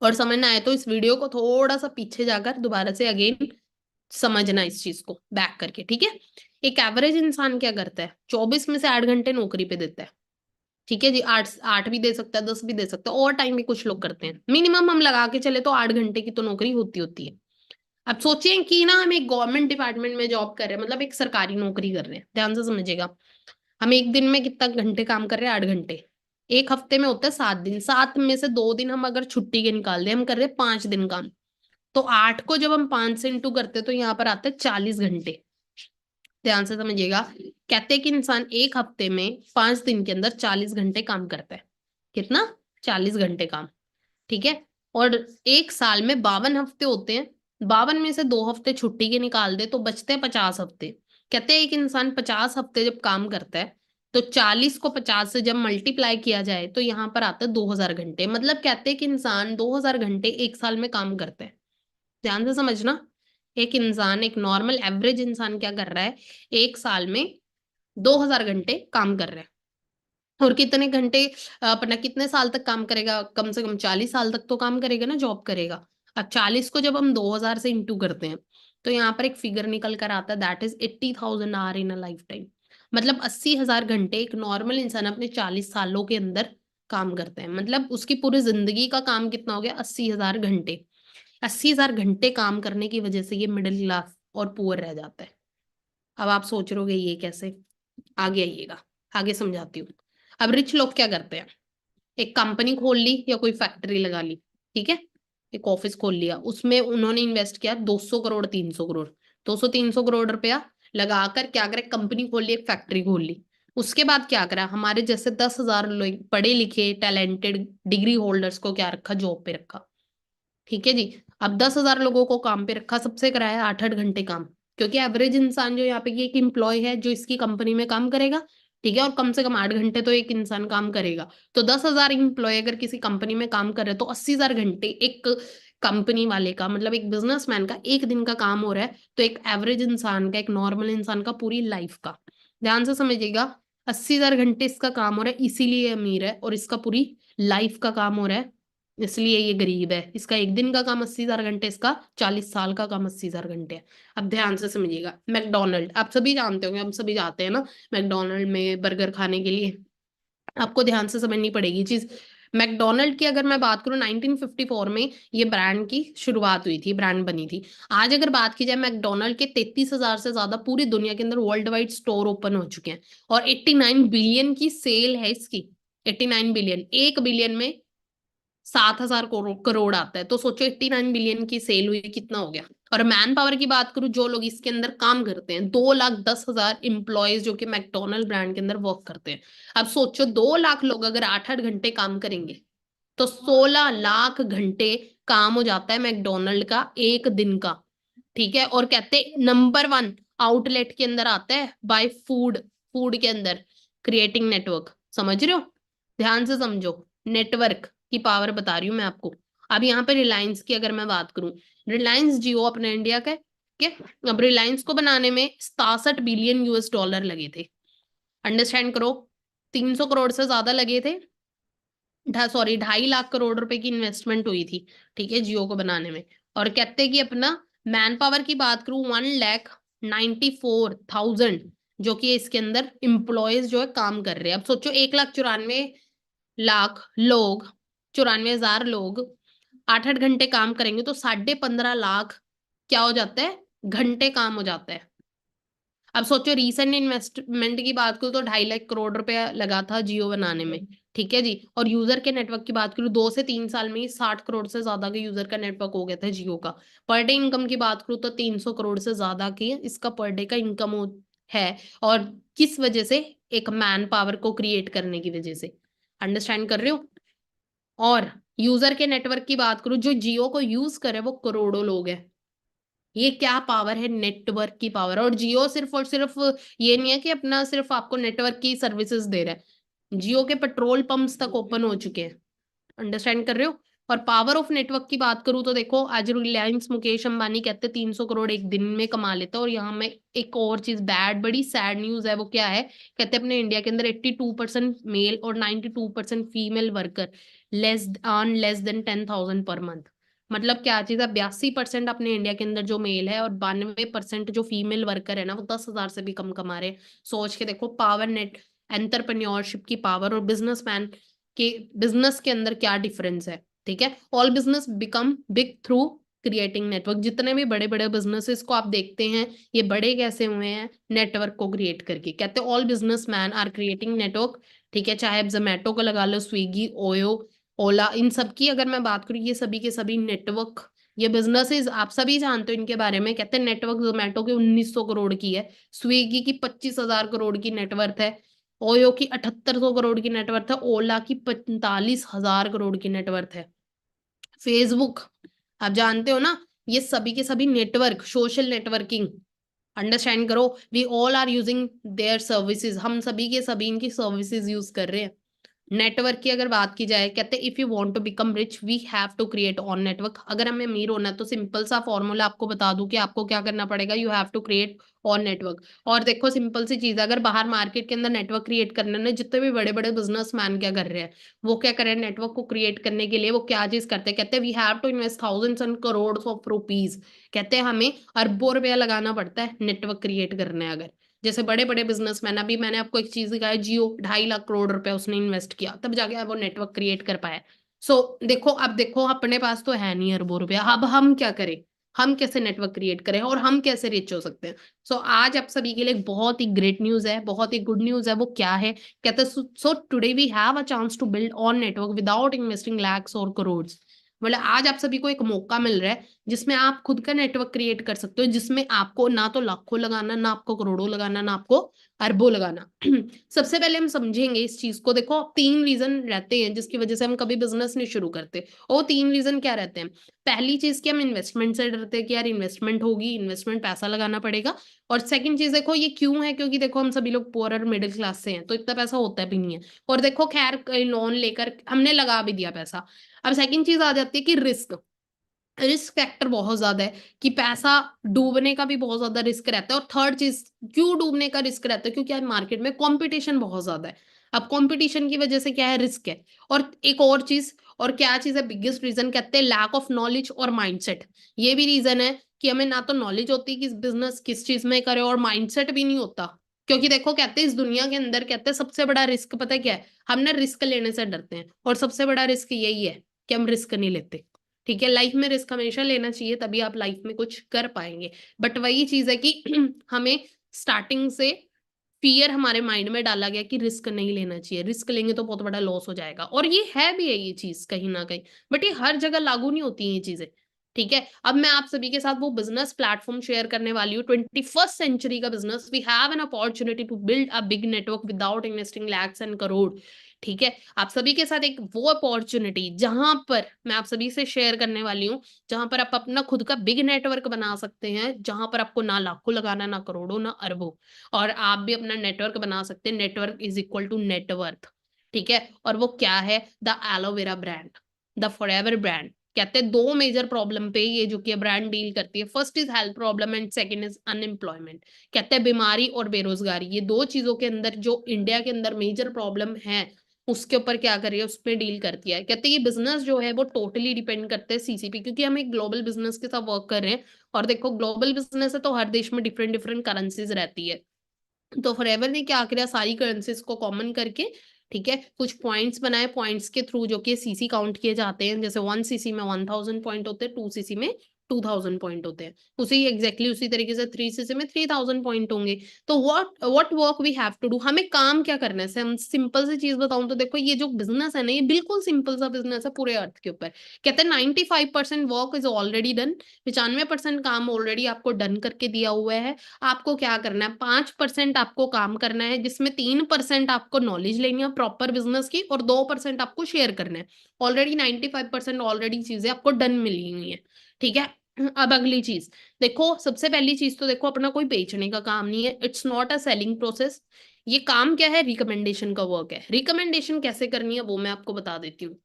और समझना है तो इस वीडियो को थोड़ा सा पीछे जाकर दोबारा से अगेन समझना, इस चीज को बैक करके, ठीक है। एक एवरेज इंसान क्या करता है? 24 में से 8 घंटे नौकरी पे देता है। ठीक है जी। आठ आठ भी दे सकता है, 10 भी दे सकता है, और टाइम भी कुछ लोग करते हैं। मिनिमम हम लगा के चले तो 8 घंटे की तो नौकरी होती है। अब सोचिए कि ना हम एक गवर्नमेंट डिपार्टमेंट में जॉब कर रहे हैं, मतलब एक सरकारी नौकरी कर रहे हैं। ध्यान से समझिएगा। हम एक दिन में कितना घंटे काम कर रहे हैं? 8 घंटे। एक हफ्ते में होता है 7 दिन। 7 में से 2 दिन हम अगर छुट्टी के निकाल दें, हम कर रहे हैं 5 दिन काम। तो 8 को जब हम 5 से इंटू करते हैं तो यहाँ पर आते हैं 40 घंटे। ध्यान से समझिएगा। कहते हैं कि इंसान एक हफ्ते में 5 दिन के अंदर 40 घंटे काम करता है। कितना? 40 घंटे काम। ठीक है। और एक साल में 52 हफ्ते होते हैं। 52 में से 2 हफ्ते छुट्टी के निकाल दे तो बचते हैं 50 हफ्ते। कहते हैं एक इंसान 50 हफ्ते जब काम करता है तो 40 को 50 से जब मल्टीप्लाई किया जाए तो यहाँ पर आता है 2000 घंटे। मतलब कहते हैं कि इंसान 2000 घंटे एक साल में काम करता है। ध्यान से समझना। एक इंसान, एक नॉर्मल एवरेज इंसान क्या कर रहा है, एक साल में 2000 घंटे काम कर रहा है। और कितने घंटे, अपना कितने साल तक काम करेगा, कम से कम 40 साल तक तो काम करेगा ना, जॉब करेगा। अब 40 को जब हम 2000 से इंटू करते हैं तो यहाँ पर एक फिगर निकल कर आता है, that is 80,000 hour in a life time. मतलब 80,000 घंटे एक नॉर्मल इंसान अपने 40 सालों के अंदर काम करते हैं। मतलब उसकी पूरी जिंदगी का काम कितना हो गया, 80,000 घंटे। 80,000 घंटे काम करने की वजह से ये मिडिल क्लास और पुअर रह जाता है। अब आप सोच रहे होगे ये कैसे, आगे आइएगा, आगे समझाती हूँ। अब रिच लोग क्या करते हैं, एक कंपनी खोल ली या कोई फैक्ट्री लगा ली, ठीक है, एक ऑफिस खोल लिया, उसमें उन्होंने इन्वेस्ट किया 200 करोड़, 300 करोड़, 200-300 करोड़ रुपया लगाकर क्या करे, कंपनी खोल ली, एक फैक्ट्री खोल ली। उसके बाद क्या करा, हमारे जैसे 10,000 लोग पढ़े लिखे टैलेंटेड डिग्री होल्डर्स को क्या रखा, जॉब पे रखा। ठीक है जी। अब 10,000 लोगों को काम पे रखा, सबसे कराया 8-8 घंटे काम। क्योंकि एवरेज इंसान जो यहाँ पे ये एक एम्प्लॉय है जो इसकी कंपनी में काम करेगा, ठीक है, और कम से कम 8 घंटे तो एक इंसान काम करेगा। तो 10,000 एम्प्लॉय अगर किसी कंपनी में काम कर रहे हैं तो 80,000 घंटे एक कंपनी वाले का, मतलब एक बिजनेसमैन का एक दिन का काम हो रहा है, तो एक एवरेज इंसान का, एक नॉर्मल इंसान का पूरी लाइफ का। ध्यान से समझिएगा, 80,000 घंटे इसका काम हो रहा है इसीलिए अमीर है, और इसका पूरी लाइफ का काम हो रहा है इसलिए ये गरीब है। इसका एक दिन का काम 80,000 घंटे, इसका 40 साल का काम 80,000 घंटे है। अब ध्यान से समझिएगा, मैकडोनल्ड आप सभी जानते होंगे, हम सभी जाते हैं ना मैकडोनल्ड में बर्गर खाने के लिए। आपको ध्यान से समझनी पड़ेगी चीज। मैकडोनल्ड की अगर मैं बात करूं, 1954 में ये ब्रांड की शुरुआत हुई थी, ब्रांड बनी थी। आज अगर बात की जाए, मैकडोनल्ड के 33,000 से ज्यादा पूरी दुनिया के अंदर वर्ल्ड वाइड स्टोर ओपन हो चुके हैं, और 89 बिलियन की सेल है इसकी। 89 बिलियन, 1 बिलियन में 7,000 करोड़ आता है, तो सोचो 89 बिलियन की सेल हुई, कितना हो गया। और मैन पावर की बात करूं, जो लोग इसके अंदर काम करते हैं, 2,10,000 एम्प्लॉयज जो कि मैकडोनल्ड ब्रांड के अंदर वर्क करते हैं। अब सोचो 2 लाख लोग अगर 8-8 घंटे काम करेंगे तो 16 लाख घंटे काम हो जाता है मैकडोनल्ड का एक दिन का। ठीक है, और कहते नंबर 1 आउटलेट के अंदर आता है बाय फूड, फूड के अंदर क्रिएटिंग नेटवर्क। समझ रहे हो, ध्यान से समझो, नेटवर्क की पावर बता रही हूँ मैं आपको। अब यहाँ पे रिलायंस की अगर मैं बात करूं, रिलायंस जियो अपने इंडिया का है, ठीक है। अब रिलायंस को बनाने में 67 बिलियन US डॉलर लगे थे। अंडरस्टैंड करो, 300 करोड़ से ज्यादा लगे थे, सॉरी 2.5 लाख करोड़ रुपए की इन्वेस्टमेंट हुई थी, ठीक है, जियो को बनाने में। और कहते हैं कि अपना मैन पावर की बात करूं, 1,94,000 जो कि इसके अंदर इम्प्लॉयज जो है काम कर रहे हैं। अब सोचो 1,94,000 लोग, 94,000 लोग 8-8 घंटे काम करेंगे तो 15.5 लाख क्या हो जाता है, घंटे काम हो जाता है। अब सोचो रिसेंट इन्वेस्टमेंट की बात करूँ तो 2.5 लाख करोड़ रुपया लगा था जियो बनाने में, ठीक है जी। और यूजर के नेटवर्क की बात करूँ, 2 से 3 साल में ही 60 करोड़ से ज्यादा के यूजर का नेटवर्क हो गया था जियो का। पर डे इनकम की बात करूँ तो 300 करोड़ से ज्यादा की इसका पर डे का इनकम है। और किस वजह से, एक मैन पावर को क्रिएट करने की वजह से। अंडरस्टैंड कर रहे हो। और यूजर के नेटवर्क की बात करूँ, जो जियो को यूज करे वो करोड़ों लोग हैं। ये क्या पावर है, नेटवर्क की पावर। और जियो सिर्फ और सिर्फ ये नहीं है कि अपना सिर्फ आपको नेटवर्क की सर्विसेज दे रहा है, जियो के पेट्रोल पंप्स तक ओपन हो चुके हैं। अंडरस्टैंड कर रहे हो। और पावर ऑफ नेटवर्क की बात करूं तो देखो, आज रिलायंस मुकेश अंबानी कहते 300 करोड़ एक दिन में कमा लेता है। और यहाँ में एक और चीज बैड, बड़ी सैड न्यूज है, वो क्या है, कहते अपने इंडिया के अंदर 82% मेल और 92% female worker less than 10,000 per month. मतलब क्या चीज है, 82% अपने इंडिया के अंदर जो मेल है और 92% जो फीमेल वर्कर है ना, वो 10,000 से भी कम कमा रहे हैं। सोच के देखो पावर, नेट एंटरप्रेन्योरशिप की पावर और बिजनेसमैन कि बिजनेस के अंदर क्या डिफरेंस है। ठीक है, all business become big through creating network. जितने भी बड़े बड़े बिजनेसेस को आप देखते हैं, ये बड़े कैसे हुए हैं, नेटवर्क को क्रिएट करके। कहते हैं all business man are creating network. ठीक है, चाहे आप जोमेटो को लगा लो, स्विगी, ओयो, ओला, इन सब की अगर मैं बात करूँ, ये सभी के सभी नेटवर्क, ये बिजनेसेस आप सभी जानते हो इनके बारे में। कहते हैं नेटवर्क जोमेटो की 1900 करोड़ की है, स्विगी की 25,000 करोड़ की नेटवर्थ है, ओयो की 7,800 करोड़ की नेटवर्थ है, ओला की 45,000 करोड़ की नेटवर्थ है, फेसबुक आप जानते हो ना, ये सभी के सभी नेटवर्क, सोशल नेटवर्किंग। अंडरस्टैंड करो, we all are using their services, हम सभी के सभी इनकी सर्विसेज यूज कर रहे हैं। नेटवर्क की अगर बात की जाए, कहते हैं if you want to become rich we have to create on network. अगर हमें अमीर होना है तो सिंपल सा फॉर्मूला आपको बता दूं कि आपको क्या करना पड़ेगा, you have to create on network. और देखो सिंपल सी चीज है, अगर बाहर मार्केट के अंदर नेटवर्क क्रिएट करने ने, जितने भी बड़े बड़े बिजनेसमैन क्या कर रहे हैं, वो क्या कर रहे हैं, नेटवर्क को क्रिएट करने के लिए वो क्या चीज करते हैं, कहते हैं we have to invest thousands and crore of rupees. कहते हैं हमें अरबों रुपया लगाना पड़ता है नेटवर्क क्रिएट करने है। अगर जैसे बड़े बड़े बिजनेसमैन, अभी मैंने आपको एक चीज दिखाया, जियो 2.5 लाख करोड़ रुपए उसने इन्वेस्ट किया, तब जाके वो नेटवर्क क्रिएट कर पाया। सो देखो, अब देखो अपने पास तो है नहीं अरबों रुपया, अब हम क्या करें, हम कैसे नेटवर्क क्रिएट करें और हम कैसे रिच हो सकते हैं। सो आज आप सभी के लिए एक बहुत ही ग्रेट न्यूज है, बहुत ही गुड न्यूज है। वो क्या है, कहते हैं so today we have a chance to build on network without investing lakhs और करोड़। मतलब आज आप सभी को एक मौका मिल रहा है जिसमें आप खुद का नेटवर्क क्रिएट कर सकते हो, जिसमें आपको ना तो लाखों लगाना, ना आपको करोड़ों लगाना, ना आपको अरबों लगाना। सबसे पहले हम समझेंगे इस चीज को। देखो 3 रीजन रहते हैं जिसकी वजह से हम कभी बिजनेस नहीं शुरू करते, और 3 रीजन क्या रहते हैं। पहली चीज कि हम इन्वेस्टमेंट से डरते हैं कि यार इन्वेस्टमेंट होगी, इन्वेस्टमेंट पैसा लगाना पड़ेगा। और सेकंड चीज देखो ये क्यों है, क्योंकि देखो हम सभी लोग पुअर और मिडिल क्लास से हैं, तो इतना पैसा होता भी नहीं है। और देखो खैर लोन लेकर हमने लगा भी दिया पैसा। अब सेकंड चीज आ जाती है कि रिस्क, रिस्क फैक्टर बहुत ज्यादा है, कि पैसा डूबने का भी बहुत ज्यादा रिस्क रहता है। और थर्ड चीज क्यों डूबने का रिस्क रहता है, क्योंकि आज मार्केट में कंपटीशन बहुत ज्यादा है। अब कंपटीशन की वजह से क्या है, रिस्क है। और एक और चीज, और क्या चीज है, बिगेस्ट रीजन कहते हैं लैक ऑफ नॉलेज और माइंडसेट। ये भी रीजन है कि हमें ना तो नॉलेज होती कि बिजनेस किस चीज में करे, और माइंडसेट भी नहीं होता। क्योंकि देखो कहते हैं इस दुनिया के अंदर, कहते हैं सबसे बड़ा रिस्क पता है क्या है, हम ना रिस्क लेने से डरते हैं, और सबसे बड़ा रिस्क यही है कि हम रिस्क नहीं लेते। ठीक है, लाइफ में रिस्क हमेशा लेना चाहिए, तभी आप लाइफ में कुछ कर पाएंगे। बट वही चीज है कि हमें स्टार्टिंग से फियर हमारे माइंड में डाला गया कि रिस्क नहीं लेना चाहिए, रिस्क लेंगे तो बहुत बड़ा लॉस हो जाएगा। और ये है भी है ये चीज कहीं ना कहीं, बट ये हर जगह लागू नहीं होती है ये चीजें। ठीक है, अब मैं आप सभी के साथ वो बिजनेस प्लेटफॉर्म शेयर करने वाली हूँ, 21st सेंचुरी का बिजनेस। We have an opportunity to build a big network without investing lakhs and crore. ठीक है, आप सभी के साथ एक वो अपॉर्चुनिटी जहां पर मैं आप सभी से शेयर करने वाली हूँ, जहां पर आप अपना खुद का बिग नेटवर्क बना सकते हैं, जहां पर आपको ना लाखों लगाना, ना करोड़ों, ना अरबों। और आप भी अपना नेटवर्क बना सकते हैं, network is equal to net. ठीक है, और वो क्या है, the aloe vera brand, the Forever brand. कहते हैं 2 मेजर प्रॉब्लम पे ये जो कि ब्रांड डील करती है, first is health problem and second is unemployment. कहते हैं बीमारी और बेरोजगारी, ये 2 चीजों के अंदर जो इंडिया के अंदर मेजर प्रॉब्लम है, उसके ऊपर क्या कर रही है, उस पर डील करती है। कहते हैं ये बिजनेस जो है वो टोटली डिपेंड करते हैं सीसीपी, क्योंकि हम एक ग्लोबल बिजनेस के साथ वर्क कर रहे हैं। और देखो ग्लोबल बिजनेस है तो हर देश में डिफरेंट डिफरेंट करेंसीज रहती है। तो फॉरएवर ने क्या किया, सारी करेंसीज को कॉमन करके, ठीक है, कुछ पॉइंट्स बनाए, पॉइंट्स के थ्रू जो कि सीसी काउंट किए जाते हैं। जैसे 1 सीसी में 1000 पॉइंट होते हैं, 2 सीसी में 2000 पॉइंट होते हैं, उसी एग्जैक्टली उसी तरीके से 3 सीसी में 3000 पॉइंट होंगे। तो what work we have to do, हमें काम क्या करना है। हम सिंपल सी चीज बताऊं तो देखो ये जो बिजनेस है ना, ये बिल्कुल सिंपल सा बिजनेस है पूरे अर्थ के ऊपर। कहते हैं 95% वर्क इज ऑलरेडी डन, 95% काम ऑलरेडी आपको डन करके दिया हुआ है। आपको क्या करना है, 5% आपको काम करना है, जिसमें 3% आपको नॉलेज लेनी है प्रॉपर बिजनेस की, और 2% आपको शेयर करना है। ऑलरेडी 95% ऑलरेडी चीजें आपको डन मिली हुई है। ठीक है, अब अगली चीज देखो, सबसे पहली चीज तो देखो अपना कोई बेचने का काम नहीं है, it's not a selling process. ये काम क्या है, रिकमेंडेशन का वर्क है। रिकमेंडेशन कैसे करनी है वो मैं आपको बता देती हूँ।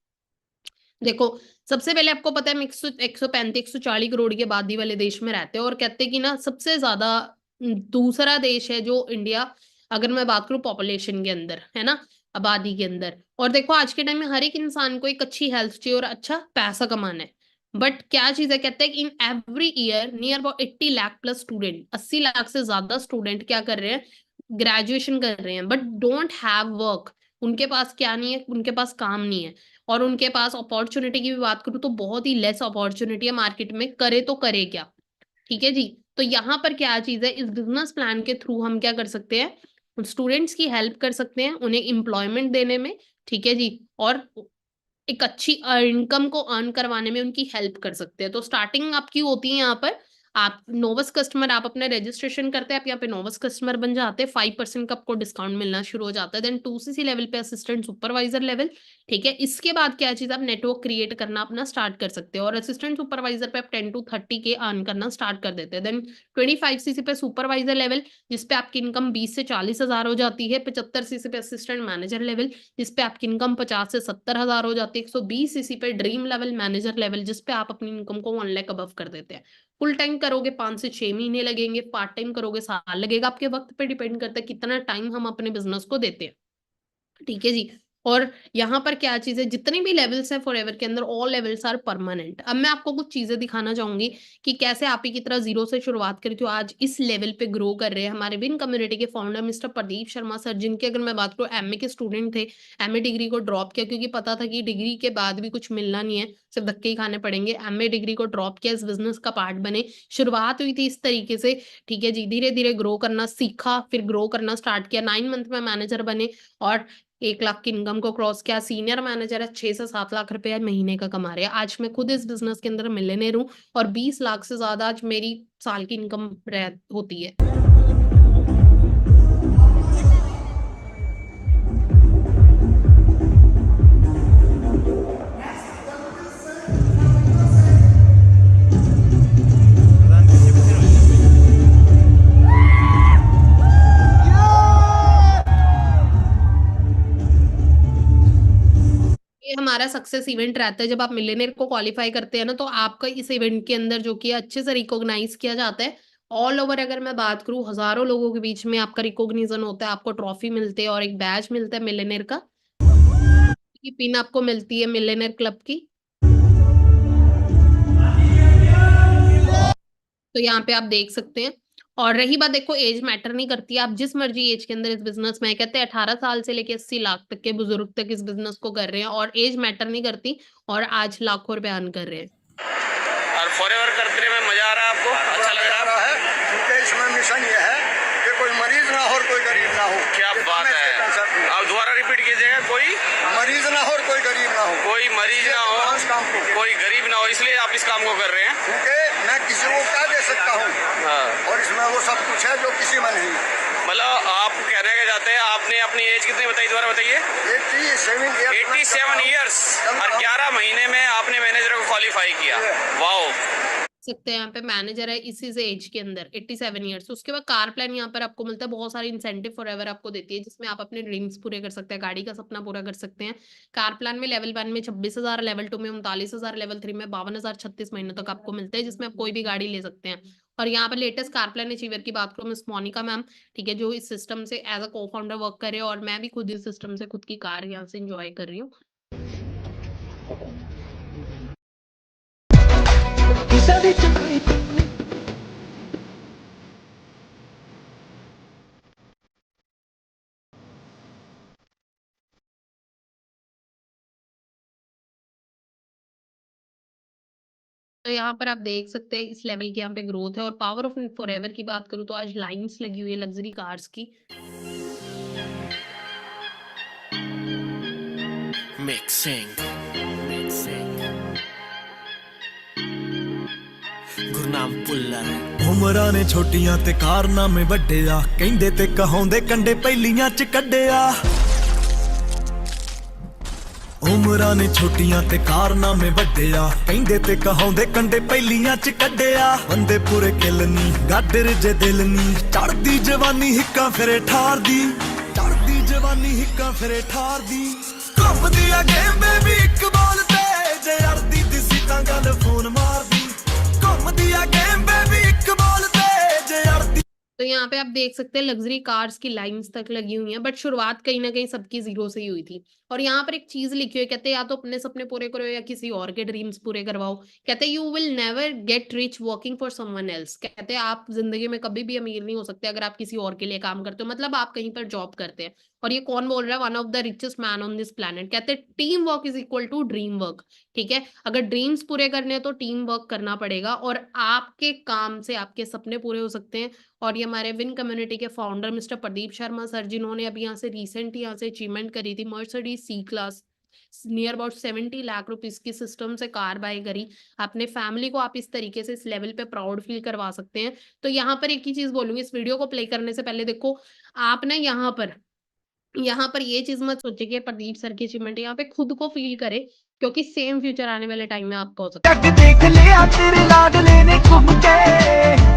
देखो सबसे पहले आपको पता है हम 135 140 करोड़ की आबादी वाले देश में रहते हैं, और कहते हैं कि ना सबसे ज्यादा दूसरा देश है जो इंडिया, अगर मैं बात करूं पॉपुलेशन के अंदर, है ना, आबादी के अंदर। और देखो आज के टाइम में हर एक इंसान को एक अच्छी हेल्थ चाहिए और अच्छा पैसा कमाना है। बट क्या चीज है, कहते हैं कि in every year near about 80 lakh plus student, 80 lakh से ज्यादा स्टूडेंट क्या कर रहे हैं, ग्रेजुएशन कर रहे हैं, बट डोंट हैव वर्क। उनके पास क्या नहीं है, उनके पास काम नहीं है। और उनके पास अपॉर्चुनिटी की भी बात करूँ तो बहुत ही लेस अपॉर्चुनिटी है मार्केट में, करे तो करे क्या। ठीक है जी, तो यहाँ पर क्या चीज है, इस बिजनेस प्लान के थ्रू हम क्या कर सकते हैं, स्टूडेंट्स की हेल्प कर सकते हैं, उन्हें एम्प्लॉयमेंट देने में। ठीक है जी, और एक अच्छी इनकम को अर्न करवाने में उनकी हेल्प कर सकते हैं। तो स्टार्टिंग आपकी होती है यहाँ पर आप नोवस कस्टमर, आप अपना रजिस्ट्रेशन करते हैं, आप यहाँ पे नोवस कस्टमर बन जाते हैं, 5% का आपको डिस्काउंट मिलना शुरू हो जाता है। देन 2cc लेवल पे असिस्टेंट सुपरवाइजर लेवल, ठीक है। इसके बाद क्या चीज़, आप नेटवर्क क्रिएट करना अपना स्टार्ट कर सकते हो और असिस्टेंट सुपरवाइजर पे आप 10 to 30 के अर्न करना स्टार्ट कर देते हैं। देन 25cc पे सुपरवाइजर लेवल, जिसपे आपकी इनकम 20 से 40,000 हो जाती है। 75cc पे असिस्टेंट मैनेजर लेवल, जिसपे आपकी इनकम 50 से 70,000 हो जाती है। 120cc पे ड्रीम लेवल मैनेजर लेवल, जिसपे आप अपनी इनकम को 1 लाख अबव कर देते हैं। फुल टाइम करोगे 5 से 6 महीने लगेंगे, पार्ट टाइम करोगे साल लगेगा। आपके वक्त पे डिपेंड करता है कितना टाइम हम अपने बिजनेस को देते हैं। ठीक है जी। और यहाँ पर क्या चीज़ है, जितने भी लेवल्स हैं फॉरएवर के अंदर, ऑल लेवल्स आर परमानेंट। अब मैं आपको कुछ चीज़ें दिखाना चाहूँगी कि कैसे आप ही की तरह ज़ीरो से शुरुआत करी थी, आज इस लेवल पे ग्रो कर रहे हैं। हमारे विन कम्युनिटी के founder mister Pradeep Sharma sir, जिनकी अगर मैं बात करूँ एमए के स्टूडेंट थे, एमए डिग्री को ड्रॉप किया क्योंकि पता था कि डिग्री के बाद भी कुछ मिलना नहीं है, सिर्फ धक्के ही खाने पड़ेंगे। एमए डिग्री को ड्रॉप किया, इस बिज़नेस का पार्ट बने। शुरुआत हुई थी इस तरीके से, ठीक है जी। धीरे-धीरे ग्रो करना सीखा, फिर ग्रो करना स्टार्ट किया। 9 मंथ में मैनेजर बने और 1 लाख की इनकम को क्रॉस किया। सीनियर मैनेजर है, 6 से 7 लाख रुपए महीने का कमा रहे हैं। आज मैं खुद इस बिज़नेस के अंदर मिलियनेयर हूँ और 20 लाख से ज़्यादा आज मेरी साल की इनकम रह होती है। ये हमारा सक्सेस इवेंट रहता है। जब आप मिलियनेयर को क्वालीफाई करते हैं ना, तो आपका इस इवेंट के अंदर जो कि अच्छे से रिकॉग्नाइज किया जाता है। ऑल ओवर अगर मैं बात करूँ, हज़ारों लोगों के बीच में आपका रिकॉग्निशन होता है, आपको ट्रॉफी मिलती है और एक बैज मिलता है मिलियनेयर का। की पिन आपको मिलती है मिलियनेयर क्लब की। तो यहाँ पे आप देख सकते हैं। और रही बात, देखो एज मैटर नहीं करती, आप जिस मर्जी एज के अंदर इस बिजनेस में, कहते हैं 18 साल से लेके 80 लाख तक के बुजुर्ग तक इस बिजनेस को कर रहे हैं और एज मैटर नहीं करती, और आज लाखों रुपए अर्न कर रहे हैं। और फॉरएवर करने में मजा आ रहा है, आपको अच्छा लग रहा है? क्योंकि इसमें मिशन ये है कि कोई मरीज ना हो और कोई गरीब ना हो। क्या बात है, अब दोबारा रिपीट कीजिएगा। कोई मरीज ना हो और कोई गरीब ना हो, कोई मरीज ना हो, कोई गरीब ना हो, इसलिए आप इस काम को कर रहे हैं। क्योंकि मैं किसी को क्या दे सकता हूँ, और इसमें वो सब कुछ है जो किसी में नहीं। मतलब आप कहने के जाते हैं, आपने अपनी एज कितनी बताई, दोबारा बताइए। 87 ईयर्स और 11 महीने में आपने मैनेजर को क्वालिफाई किया। वाओ। सकते हैं यहाँ पे मैनेजर है इसी से एज के अंदर 87 ईयर्स। उसके बाद कार प्लान यहाँ पर आपको मिलता है, बहुत सारे इंसेंटिव फॉरएवर आपको देती है, जिसमें आप अपने ड्रीम्स पूरे कर सकते हैं, गाड़ी का सपना पूरा कर सकते हैं। कार प्लान में लेवल 1 में 26,000, लेवल 2 में 39,000, लेवल 3 में 52,000 36 महीनों तक आपको मिलते हैं, जिसमें आप कोई भी गाड़ी ले सकते हैं। और यहाँ पर लेटेस्ट कार प्लान अचीवर की बात करूँ, मिस मोनिका मैम, ठीक है, जो इस सिस्टम से एज अ को फाउंडर वर्क करे, और मैं भी खुद इस सिस्टम से खुद की कार यहाँ से इंजॉय कर रही हूँ। तो यहाँ पर आप देख सकते हैं इस लेवल की यहाँ पे ग्रोथ है। और पावर ऑफ फॉरएवर की बात करूँ तो आज लाइंस लगी हुई है लग्जरी कार्स की। ਗੁਰਨਾਮ ਪੁੱਲਰ ਉਮਰਾਂ ਨੇ ਛੋਟੀਆਂ ਤੇ ਕਾਰਨਾਮੇ ਵੱਡੇ ਆ, ਕਹਿੰਦੇ ਤੇ ਕਹਾਉਂਦੇ ਕੰਡੇ ਪਹਿਲੀਆਂ ਚ ਕੱਢਿਆ। ਉਮਰਾਂ ਨੇ ਛੋਟੀਆਂ ਤੇ ਕਾਰਨਾਮੇ ਵੱਡੇ ਆ, ਕਹਿੰਦੇ ਤੇ ਕਹਾਉਂਦੇ ਕੰਡੇ ਪਹਿਲੀਆਂ ਚ ਕੱਢਿਆ। ਬੰਦੇ ਪੂਰੇ ਕਿਲ ਨੀ, ਗਾਡਰ ਜੇ ਦਿਲ ਨੀ, ਚੜਦੀ ਜਵਾਨੀ ਹਿੱਕਾਂ ਫਿਰੇ ਠਾਰਦੀ, ਚੜਦੀ ਜਵਾਨੀ ਹਿੱਕਾਂ ਫਿਰੇ ਠਾਰਦੀ। ਘੁੰਮਦੀ ਆ ਗੇਮ ਬੇਬੀ ਇੱਕ ਬਾਲ ਤੇ, ਜੇ ਅੜਦੀ ਦਿਸੀ ਤਾਂ ਗੱਲ ਫੋਨ ਮਾਰਦੀ। तो यहाँ पे आप देख सकते हैं लग्जरी कार्स की लाइंस तक लगी हुई हैं, बट शुरुआत कहीं ना कहीं सबकी जीरो से ही हुई थी। और यहाँ पर एक चीज लिखी हुई है, कहते हैं या तो अपने सपने पूरे करो या किसी और के ड्रीम्स पूरे करवाओ। कहते हैं you will never get rich working for someone else. कहते हैं आप जिंदगी में कभी भी अमीर नहीं हो सकते अगर आप किसी और के लिए काम करते हो, मतलब आप कहीं पर जॉब करते हैं। और ये कौन बोल रहा है, one of the richest man on this planet. कहते हैं team work is equal to dream work. ठीक है, अगर ड्रीम्स पूरे करने हैं तो टीम वर्क करना पड़ेगा, और आपके काम से आपके सपने पूरे हो सकते हैं। और ये हमारे विन कम्युनिटी के founder mister Pradeep Sharma sir, जिन्होंने अभी यहाँ से रिसेंट यहाँ से अचीवमेंट करी थी Mercedes C class near about 70 lakh rupees की सिस्टम से कार बाय करी, अपने फैमिली को आप इस तरीके से इस लेवल पे प्राउड फील करवा सकते हैं। तो यहाँ पर एक ही चीज बोलूंगी, इस वीडियो को प्ले करने से पहले देखो, आप ना यहाँ पर ये चीज मत सोचिए कि प्रदीप सर की अचीवमेंट, यहाँ पे खुद को फील करे, क्योंकि सेम फ्यूचर आने वाले टाइम में आपका हो सकता है। जग देख लिया तेरे लाडले ने घूम के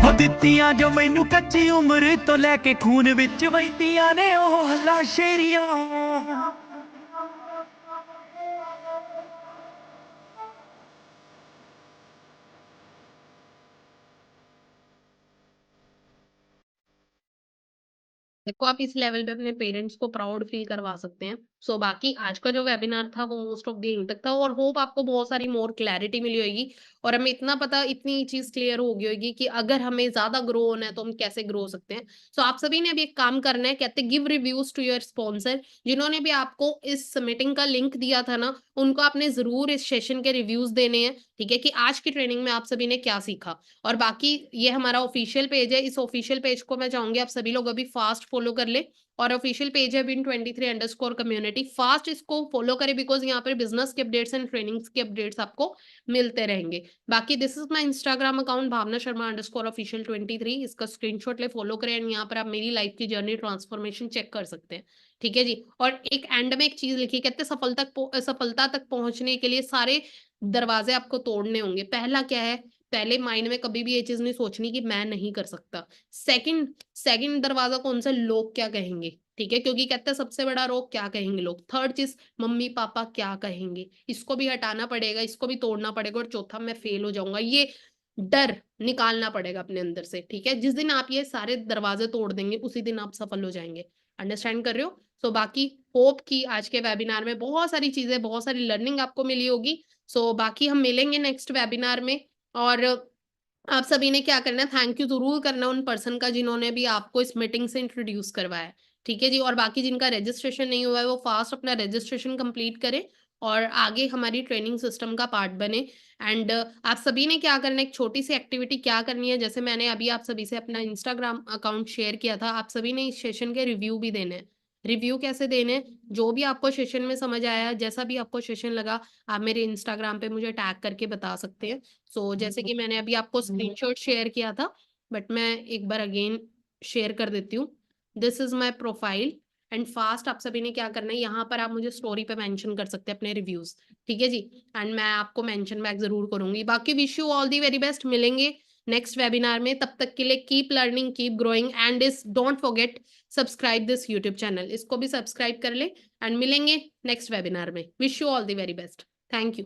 हो दित्तियां जो मैनू कच्ची उम्र तो लेके खून विच वहिंदियां ने ओ हल्ला शेरियां। देखो आप इस लेवल पे अपने पेरेंट्स को प्राउड फील करवा सकते हैं। सो बाकी आज का जो वेबिनार था वो मोस्ट ऑफ द यहीं तक था, और होप आपको बहुत सारी मोर क्लैरिटी मिली होगी, और हमें इतना पता, इतनी चीज क्लियर हो गई होगी कि अगर हमें ज्यादा ग्रो होना है तो हम कैसे ग्रो हो सकते हैं। सो आप सभी ने अभी एक काम करना है, कहते give reviews to your sponsor, जिन्होंने भी आपको इस मीटिंग का लिंक दिया था ना, उनको आपने जरूर इस सेशन के रिव्यूज देने हैं, ठीक है, कि आज की ट्रेनिंग में आप सभी ने क्या सीखा। और बाकी ये हमारा ऑफिशियल पेज है, इस ऑफिशियल पेज को मैं चाहूंगी आप सभी लोग अभी फास्ट फॉलो कर ले, और ऑफिशियल पेज है Win23 कम्युनिटी, फास्ट इसको फॉलो करें, बिकॉज यहाँ पर बिजनेस के अपडेट्स एंड ट्रेनिंग्स के अपडेट्स आपको मिलते रहेंगे। बाकी this is my Instagram account Bhavna Sharma _official 23, इसका स्क्रीनशॉट ले, फॉलो करें, एंड यहाँ पर आप मेरी लाइफ की जर्नी ट्रांसफॉर्मेशन चेक कर सकते हैं, ठीक है जी। और एक एंड में एक चीज लिखी, कहते सफलता तक पहुंचने के लिए सारे दरवाजे आपको तोड़ने होंगे। पहला क्या है, पहले माइंड में कभी भी ये चीज नहीं सोचनी कि मैं नहीं कर सकता। सेकंड दरवाजा कौन सा, लोग क्या कहेंगे, ठीक है, क्योंकि कहते हैं सबसे बड़ा रोग क्या कहेंगे लोग। थर्ड चीज, मम्मी पापा क्या कहेंगे, इसको भी हटाना पड़ेगा, इसको भी तोड़ना पड़ेगा। और चौथा, मैं फेल हो जाऊंगा, ये डर निकालना पड़ेगा अपने अंदर से, ठीक है। जिस दिन आप ये सारे दरवाजे तोड़ देंगे उसी दिन आप सफल हो जाएंगे। अंडरस्टैंड कर रहे हो? सो बाकी होप कि आज के वेबिनार में बहुत सारी चीजें, बहुत सारी लर्निंग आपको मिली होगी। सो बाकी हम मिलेंगे नेक्स्ट वेबिनार में, और आप सभी ने क्या करना है, थैंक यू जरूर करना उन पर्सन का जिन्होंने भी आपको इस मीटिंग से इंट्रोड्यूस करवाया, ठीक है जी। और बाकी जिनका रजिस्ट्रेशन नहीं हुआ है वो फास्ट अपना रजिस्ट्रेशन कंप्लीट करें और आगे हमारी ट्रेनिंग सिस्टम का पार्ट बने। एंड आप सभी ने क्या करना है, एक छोटी सी एक्टिविटी क्या करनी है, जैसे मैंने अभी आप सभी से अपना इंस्टाग्राम अकाउंट शेयर किया था, आप सभी ने इस सेशन के रिव्यू भी देने हैं। रिव्यू कैसे देने, जो भी आपको सेशन में समझ आया, जैसा भी आपको सेशन लगा, आप मेरे इंस्टाग्राम पे मुझे टैग करके बता सकते हैं। सो जैसे कि मैंने अभी आपको स्क्रीनशॉट शेयर किया था, बट मैं एक बार अगेन शेयर कर देती हूँ। This is my profile, and fast आप सभी ने क्या करना है, यहाँ पर आप मुझे स्टोरी पे मेंशन कर सकते हैं अपने रिव्यूज, ठीक है जी। एंड मैं आपको मेंशन बैक जरूर करूंगी। बाकी wish you all the very best, मिलेंगे नेक्स्ट वेबिनार में, तब तक के लिए keep learning, keep growing, and इस don't forget subscribe this YouTube channel, इसको भी सब्सक्राइब कर ले, एंड मिलेंगे नेक्स्ट वेबिनार में। Wish you all the very best, thank you.